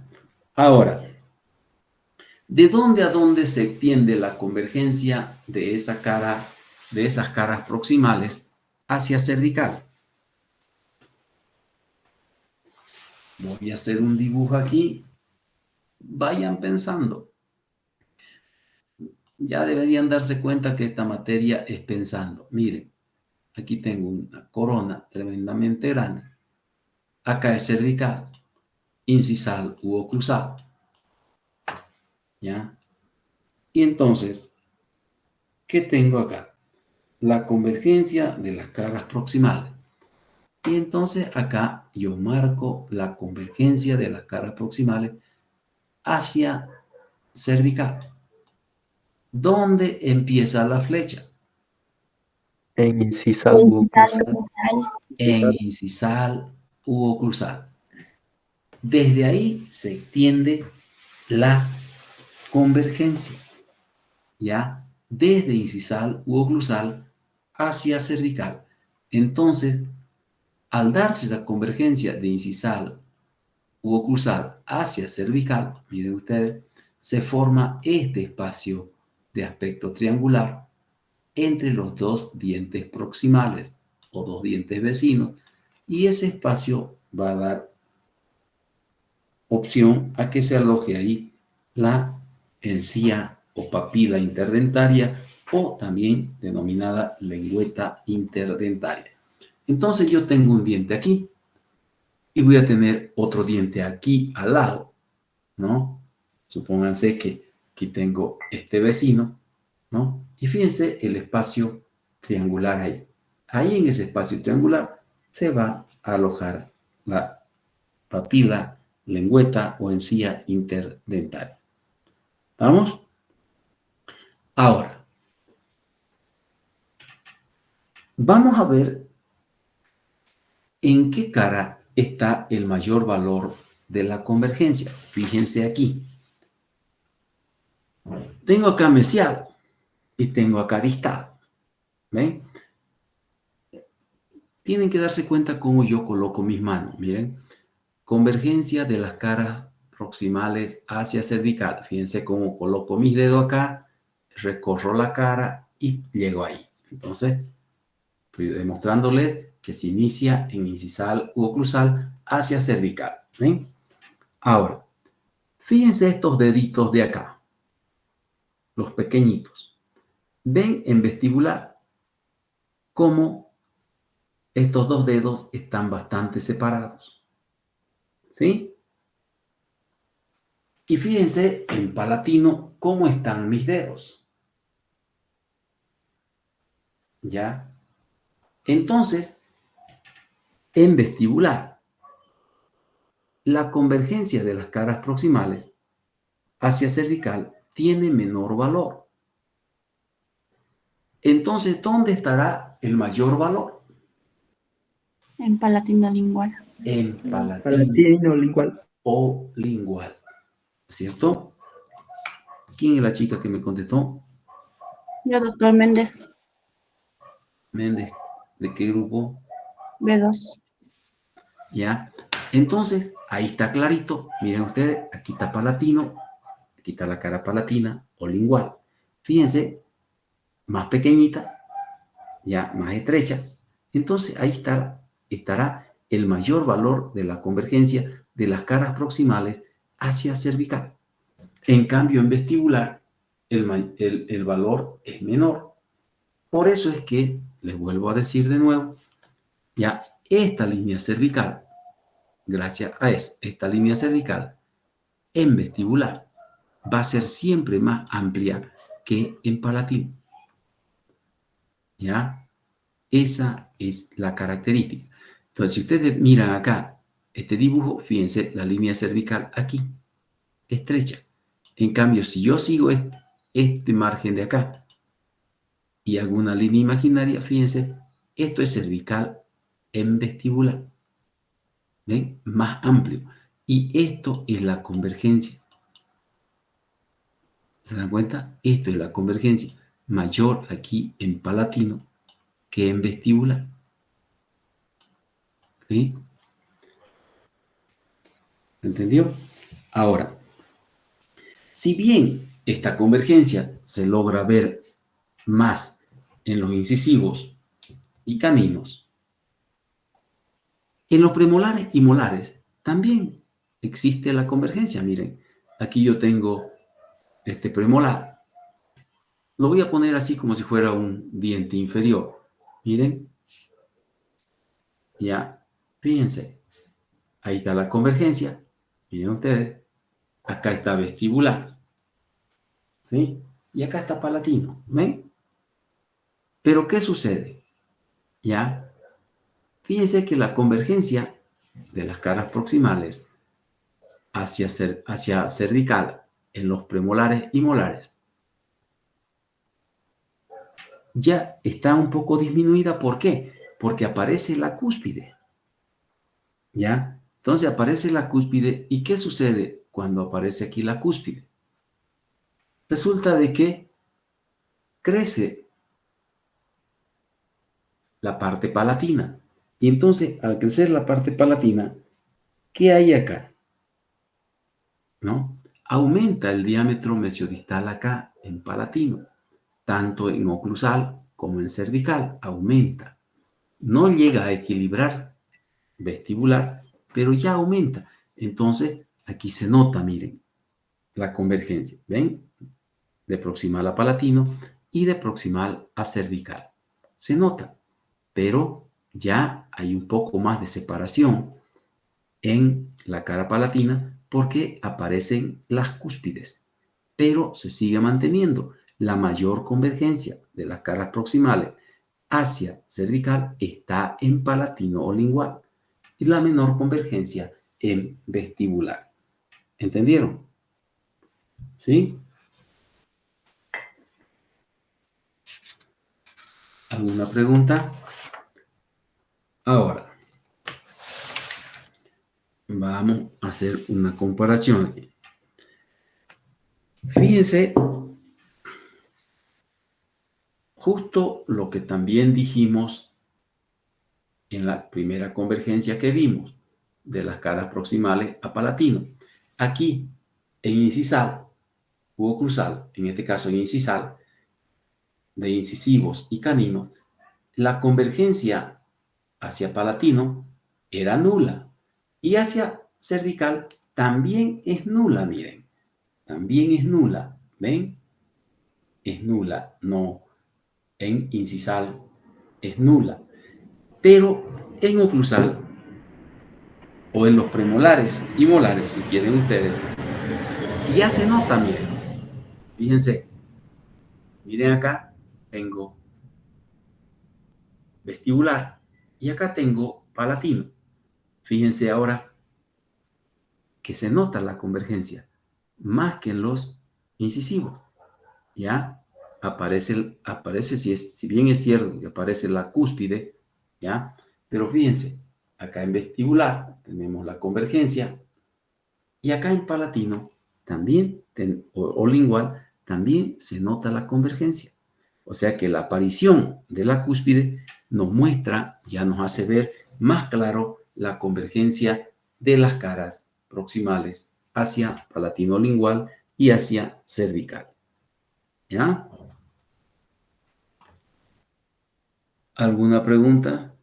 Ahora, ¿de dónde a dónde se extiende la convergencia de esa cara, de esas caras proximales hacia cervical? Voy a hacer un dibujo aquí. Vayan pensando. Ya deberían darse cuenta que esta materia es pensando. Miren, aquí tengo una corona tremendamente grande. Acá es cervical, incisal u oclusal. ¿Ya? Y entonces, ¿qué tengo acá? La convergencia de las caras proximales. Y entonces acá yo marco la convergencia de las caras proximales hacia cervical. ¿Dónde empieza la flecha? En incisal u oclusal. En incisal u oclusal. Desde ahí se extiende la convergencia, ¿ya? Desde incisal u oclusal hacia cervical. Entonces, al darse esa convergencia de incisal u oclusal hacia cervical, miren ustedes, se forma este espacio de aspecto triangular entre los dos dientes proximales o dos dientes vecinos, y ese espacio va a dar opción a que se aloje ahí la encía o papila interdentaria, o también denominada lengüeta interdentaria. Entonces yo tengo un diente aquí y voy a tener otro diente aquí al lado, ¿no? Supónganse que aquí tengo este vecino, ¿no? Y fíjense el espacio triangular ahí. Ahí en ese espacio triangular se va a alojar la papila, lengüeta o encía interdentaria. ¿Vamos? Ahora, vamos a ver en qué cara está el mayor valor de la convergencia. Fíjense aquí. Tengo acá mesial y tengo acá distal. ¿Ven? Tienen que darse cuenta cómo yo coloco mis manos. Miren, convergencia de las caras proximales hacia cervical. Fíjense cómo coloco mis dedos acá, recorro la cara y llego ahí. Entonces, estoy demostrándoles que se inicia en incisal u oclusal hacia cervical. ¿Ven? Ahora, fíjense estos deditos de acá, los pequeñitos. Ven en vestibular cómo estos dos dedos están bastante separados. ¿Sí? Y fíjense en palatino cómo están mis dedos. ¿Ya? Entonces, en vestibular, la convergencia de las caras proximales hacia cervical tiene menor valor. Entonces, ¿dónde estará el mayor valor? En palatino lingual. En palatino Palatino lingual. o lingual. ¿Cierto? ¿Quién es la chica que me contestó? Yo, doctor Méndez, Méndez. ¿De qué grupo? B2. ¿Ya? Entonces, ahí está clarito. Miren ustedes, aquí está palatino, aquí está la cara palatina o lingual. Fíjense, más pequeñita, ya más estrecha. Entonces, ahí estará el mayor valor de la convergencia de las caras proximales hacia cervical. En cambio, en vestibular, el valor es menor. Por eso es que, les vuelvo a decir de nuevo, ya esta línea cervical, gracias a eso, esta línea cervical en vestibular va a ser siempre más amplia que en palatino. ¿Ya? Esa es la característica. Entonces, si ustedes miran acá este dibujo, fíjense la línea cervical aquí, estrecha. En cambio, si yo sigo este margen de acá y hago una línea imaginaria, fíjense, esto es cervical en vestibular. ¿Ven? Más amplio. Y esto es la convergencia. ¿Se dan cuenta? Esto es la convergencia mayor aquí en palatino que en vestibular. ¿Sí? ¿Entendió? Ahora, si bien esta convergencia se logra ver más en los incisivos y caninos, en los premolares y molares también existe la convergencia. Miren, aquí yo tengo este premolar. Lo voy a poner así como si fuera un diente inferior. Miren. Ya, fíjense. Ahí está la convergencia. Miren ustedes. Acá está vestibular. ¿Sí? Y acá está palatino. ¿Ven? Pero ¿qué sucede? Ya. Fíjense que la convergencia de las caras proximales hacia cervical en los premolares y molares ya está un poco disminuida. ¿Por qué? Porque aparece la cúspide. ¿Ya? Entonces aparece la cúspide. ¿Y qué sucede cuando aparece aquí la cúspide? Resulta de que crece la parte palatina. Y entonces, al crecer la parte palatina, ¿qué hay acá? ¿No? Aumenta el diámetro mesiodistal acá en palatino, tanto en oclusal como en cervical, aumenta. No llega a equilibrar vestibular, pero ya aumenta. Entonces, aquí se nota, miren, la convergencia. ¿Ven? De proximal a palatino y de proximal a cervical. Se nota, pero ya hay un poco más de separación en la cara palatina porque aparecen las cúspides, pero se sigue manteniendo la mayor convergencia de las caras proximales hacia cervical está en palatino o lingual y la menor convergencia en vestibular. ¿Entendieron? ¿Sí? ¿Alguna pregunta? Ahora, vamos a hacer una comparación aquí. Fíjense, justo lo que también dijimos en la primera convergencia que vimos de las caras proximales a palatino. Aquí, en incisal u oclusal, en este caso en incisal, de incisivos y caninos, la convergencia hacia palatino era nula. Y hacia cervical también es nula, miren. También es nula. ¿Ven? Es nula. No. En incisal es nula. Pero en oclusal o en los premolares y molares, si quieren ustedes, ya se nota, miren. Fíjense. Miren acá, tengo vestibular y acá tengo palatino. Fíjense ahora que se nota la convergencia más que en los incisivos. ¿Ya? Aparece si bien es cierto que aparece la cúspide, ¿ya? Pero fíjense, acá en vestibular tenemos la convergencia y acá en palatino también, o lingual, también se nota la convergencia. O sea que la aparición de la cúspide nos muestra, ya nos hace ver más claro la convergencia de las caras proximales hacia palatino lingual y hacia cervical. ¿Ya? ¿Alguna pregunta?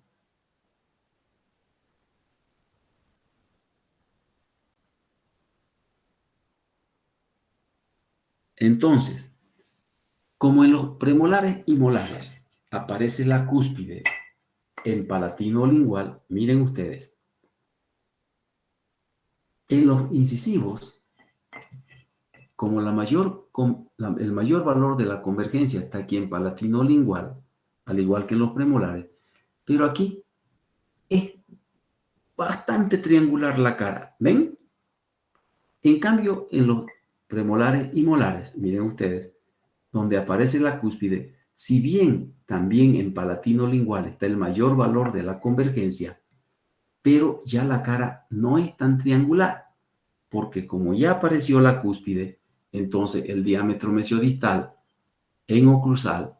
Entonces, como en los premolares y molares aparece la cúspide en palatino lingual, miren ustedes, en los incisivos, como el mayor valor de la convergencia está aquí en palatino lingual, al igual que en los premolares, pero aquí es bastante triangular la cara, ¿ven? En cambio, en los premolares y molares, miren ustedes, donde aparece la cúspide, si bien también en palatino lingual está el mayor valor de la convergencia, pero ya la cara no es tan triangular, porque como ya apareció la cúspide, entonces el diámetro mesiodistal en oclusal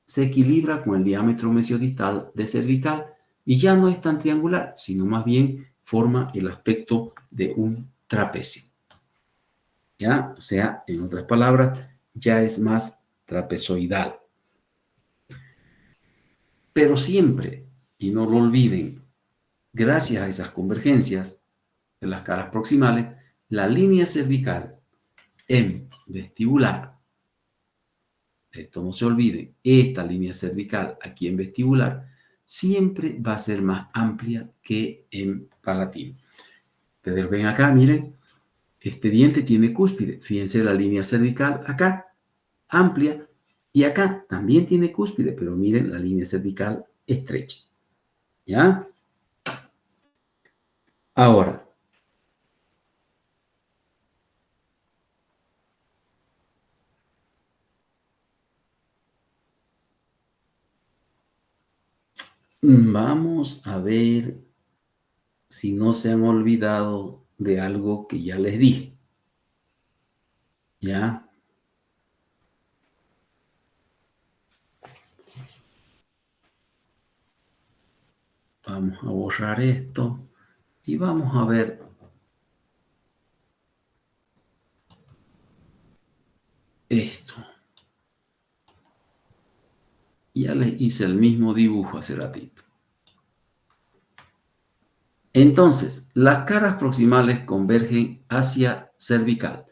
se equilibra con el diámetro mesiodistal de cervical y ya no es tan triangular, sino más bien forma el aspecto de un trapecio. ¿Ya? O sea, en otras palabras, ya es más trapezoidal. Pero siempre, y no lo olviden, gracias a esas convergencias de las caras proximales, la línea cervical en vestibular, esto no se olviden, esta línea cervical aquí en vestibular siempre va a ser más amplia que en palatino. Ustedes ven acá, miren, este diente tiene cúspide. Fíjense la línea cervical acá, amplia, y acá también tiene cúspide, pero miren la línea cervical estrecha. ¿Ya? Ahora, vamos a ver si no se han olvidado de algo que ya les dije. ¿Ya? Vamos a borrar esto y vamos a ver esto. Ya les hice el mismo dibujo hace ratito. Entonces, las caras proximales convergen hacia cervical.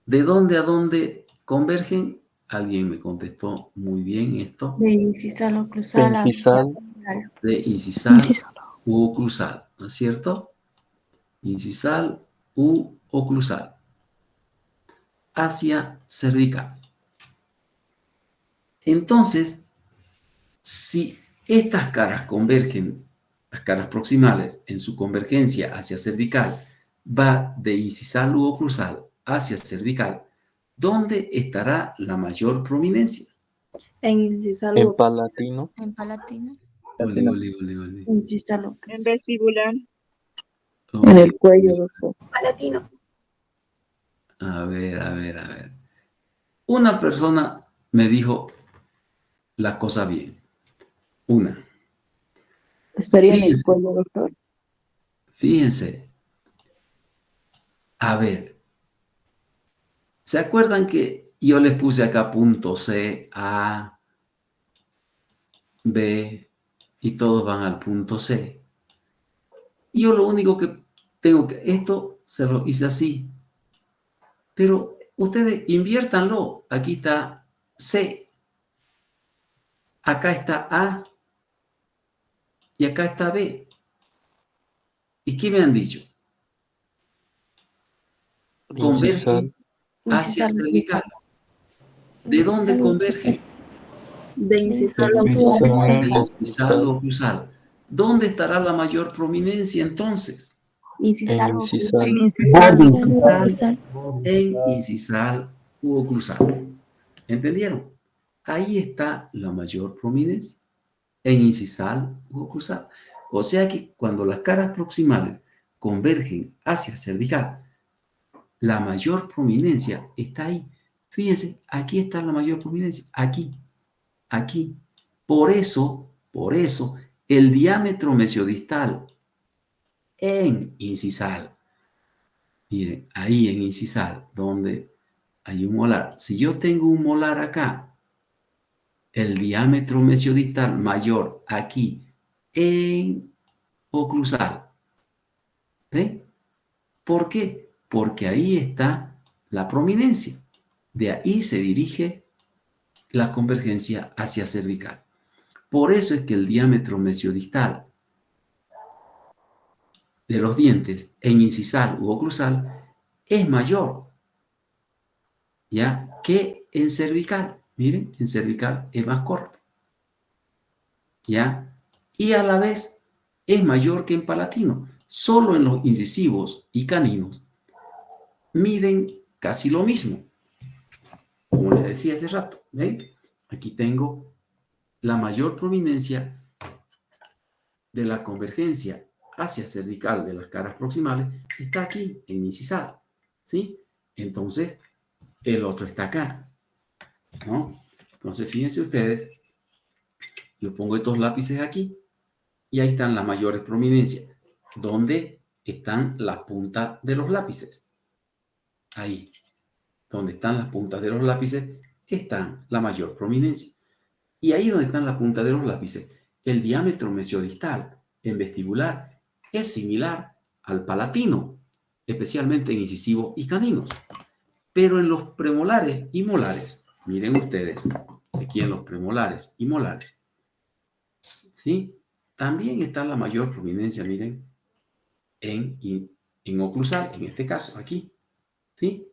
¿De dónde a dónde convergen? Alguien me contestó muy bien esto. De incisal oclusal a Incisal. De incisal u oclusal, ¿no es cierto? Incisal u oclusal. Hacia cervical. Entonces, si estas caras convergen, las caras proximales en su convergencia hacia cervical, va de incisal u oclusal hacia cervical, ¿dónde estará la mayor prominencia? En incisal En palatino. En palatino. Ole. incisal oclusal. En vestibular. En el cuello, doctor. Palatino. A ver. Una persona me dijo la cosa bien. Una. ¿Estaría en el cuello, doctor? Fíjense. A ver. ¿Se acuerdan que yo les puse acá punto C, A, B, y todos van al punto C. Y yo lo único que tengo que, esto se lo hice así, pero ustedes inviértanlo. Aquí está C, acá está A y acá está B. ¿Y qué me han dicho? Convergen hacia cervical. ¿De dónde convergen? De incisal a Vestibular. De incisal o oclusal. ¿Dónde estará la mayor prominencia entonces? Incisal En o incisal. oclusal. En incisal u oclusal. ¿Entendieron? Ahí está la mayor prominencia. En incisal u oclusal. O sea que cuando las caras proximales convergen hacia cervical, la mayor prominencia está ahí. Fíjense, aquí está la mayor prominencia. Aquí. Aquí. Por eso, el diámetro mesiodistal en incisal, miren, ahí en incisal, donde hay un molar. Si yo tengo un molar acá, el diámetro mesiodistal mayor aquí en oclusal. ¿Ven? ¿Por qué? Porque ahí está la prominencia. De ahí se dirige la convergencia hacia cervical. Por eso es que el diámetro mesiodistal de los dientes en incisal u oclusal es mayor, ¿ya? Que en cervical. Miren, en cervical es más corto, ¿ya? Y a la vez es mayor que en palatino. Solo en los incisivos y caninos miden casi lo mismo. Como les decía hace rato, ¿ven? Aquí tengo la mayor prominencia de la convergencia hacia cervical de las caras proximales está aquí, en incisal, ¿sí? Entonces, el otro está acá, ¿no? Entonces, fíjense ustedes, yo pongo estos lápices aquí y ahí están las mayores prominencias. ¿Dónde están las puntas de los lápices? Ahí. Donde están las puntas de los lápices están la mayor prominencia. Y ahí donde están las puntas de los lápices, el diámetro mesiodistal en vestibular es similar al palatino, especialmente en incisivos y caninos. Pero en los premolares y molares, miren ustedes, aquí en los premolares y molares, ¿sí? También está la mayor prominencia, miren, en oclusal, en este caso, aquí, ¿sí?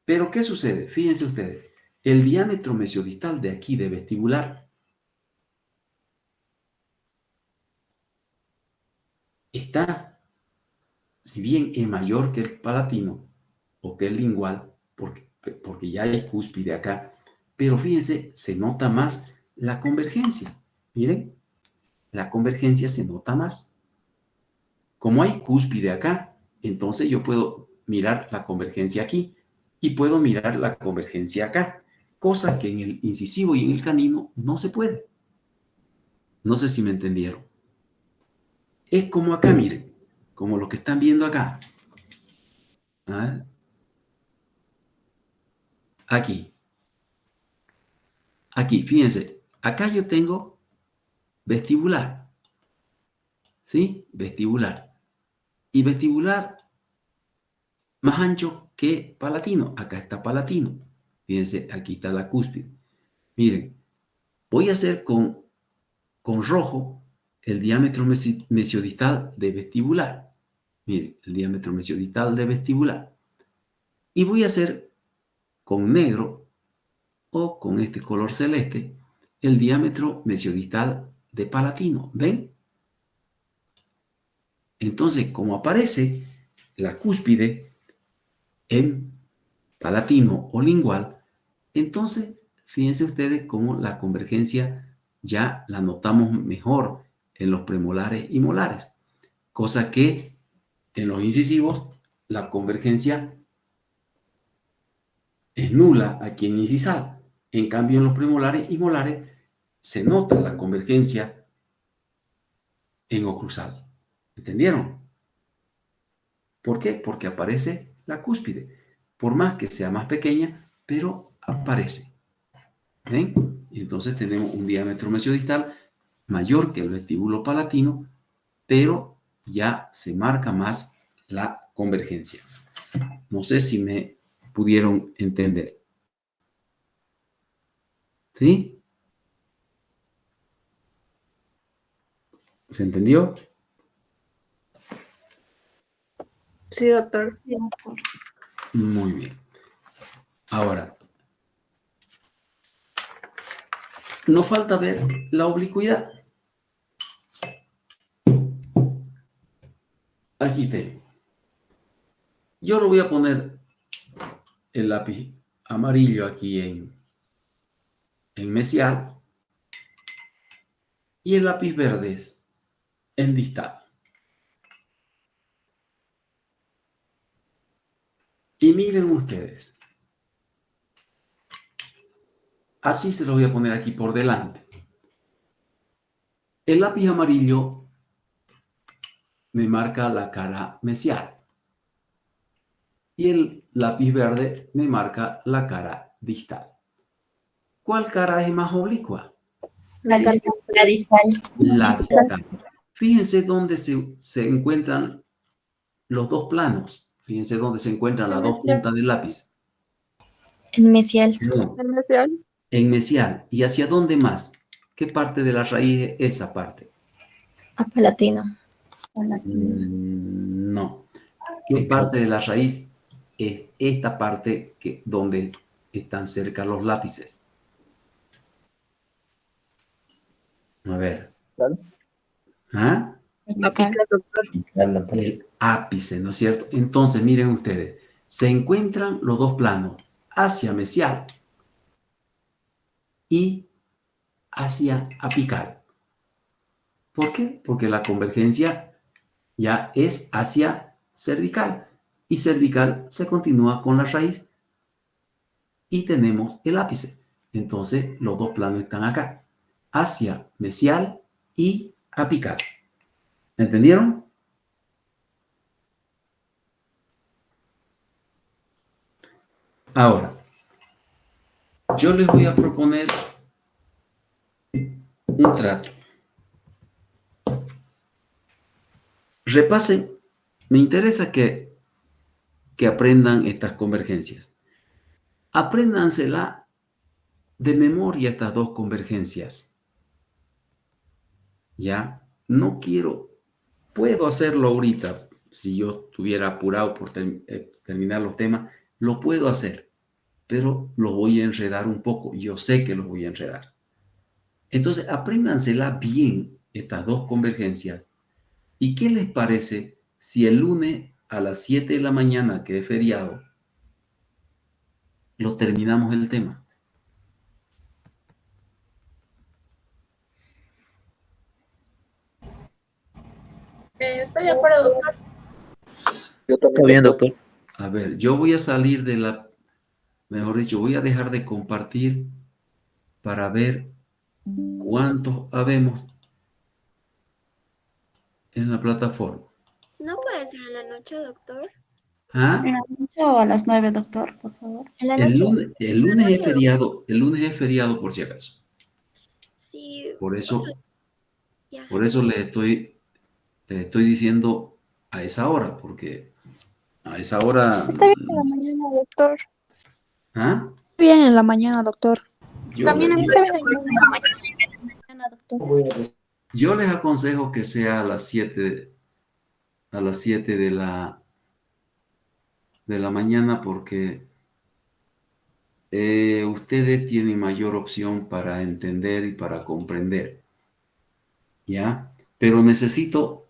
Pero ¿qué sucede? Fíjense ustedes, el diámetro mesiodistal de aquí, de vestibular, está, si bien es mayor que el palatino o que el lingual, porque ya hay cúspide acá, pero fíjense, se nota más la convergencia. Miren, la convergencia se nota más. Como hay cúspide acá, entonces yo puedo mirar la convergencia aquí y puedo mirar la convergencia acá, cosa que en el incisivo y en el canino no se puede. No sé si me entendieron. Es como acá, miren, como lo que están viendo acá. ¿Ah? Aquí. Aquí, fíjense, acá yo tengo vestibular. ¿Sí? Vestibular. Y vestibular más ancho que palatino. Acá está palatino. Fíjense, aquí está la cúspide. Miren, voy a hacer con rojo el diámetro mesiodistal de vestibular. Miren, el diámetro mesiodistal de vestibular. Y voy a hacer con negro o con este color celeste el diámetro mesiodistal de palatino. ¿Ven? Entonces, como aparece la cúspide en palatino o lingual, entonces fíjense ustedes cómo la convergencia ya la notamos mejor en los premolares y molares, cosa que en los incisivos la convergencia es nula aquí en incisal. En cambio, en los premolares y molares se nota la convergencia en oclusal. ¿Entendieron? ¿Por qué? Porque aparece la cúspide. Por más que sea más pequeña, pero aparece. ¿Ven? Y entonces tenemos un diámetro mesiodistal mayor que el vestíbulo palatino, pero ya se marca más la convergencia. No sé si me pudieron entender. ¿Sí? ¿Se entendió? Sí, doctor. Muy bien. Ahora, nos falta ver la oblicuidad. Aquí tengo. Yo lo voy a poner el lápiz amarillo aquí en mesial y el lápiz verde en distal. Y miren ustedes. Así se lo voy a poner aquí por delante. El lápiz amarillo me marca la cara mesial. Y el lápiz verde me marca la cara distal. ¿Cuál cara es más oblicua? La distal. La distal. Fíjense dónde se encuentran los dos planos. Fíjense dónde se encuentran las dos puntas del lápiz. El mesial. No, ¿El mesial? en mesial. ¿Y hacia dónde más? ¿Qué parte de la raíz es esa parte? Palatino. No. ¿Qué parte de la raíz es esta parte donde están cerca los lápices? A ver. ¿Ah? El ápice, ¿no es cierto? Entonces, miren ustedes, se encuentran los dos planos hacia mesial y hacia apical. ¿Por qué? Porque la convergencia ya es hacia cervical y cervical se continúa con la raíz y tenemos el ápice. Entonces, los dos planos están acá, hacia mesial y apical. ¿Entendieron? Ahora, yo les voy a proponer un trato. Repasen, me interesa que aprendan estas convergencias. Apréndansela de memoria estas dos convergencias. ¿Ya? No quiero, puedo hacerlo ahorita, si yo estuviera apurado por terminar los temas, lo puedo hacer, pero lo voy a enredar un poco. Yo sé que los voy a enredar. Entonces, apréndansela bien, estas dos convergencias. ¿Y qué les parece si el lunes a las 7 de la mañana, que es feriado, lo terminamos el tema? Estoy de acuerdo, doctor. Está bien, doctor. A ver, yo voy a salir mejor dicho, voy a dejar de compartir para ver cuántos habemos en la plataforma. ¿No puede ser en la noche, doctor? ¿Ah? ¿En la noche o a las 9, doctor, por favor? En la El noche. lunes es feriado, el lunes es feriado por si acaso. Sí. Por eso Ya. les estoy diciendo a esa hora, porque a esa hora. Está bien en la mañana, doctor. ¿Ah? Está bien en la mañana, doctor. Yo, También les- estoy de acuerdo con la mañana. Doctor. yo les aconsejo que sea a las 7 de la mañana, porque ustedes tienen mayor opción para entender y para comprender. ¿Ya? Pero necesito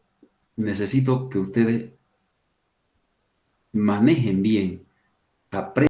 que ustedes manejen bien, aprendan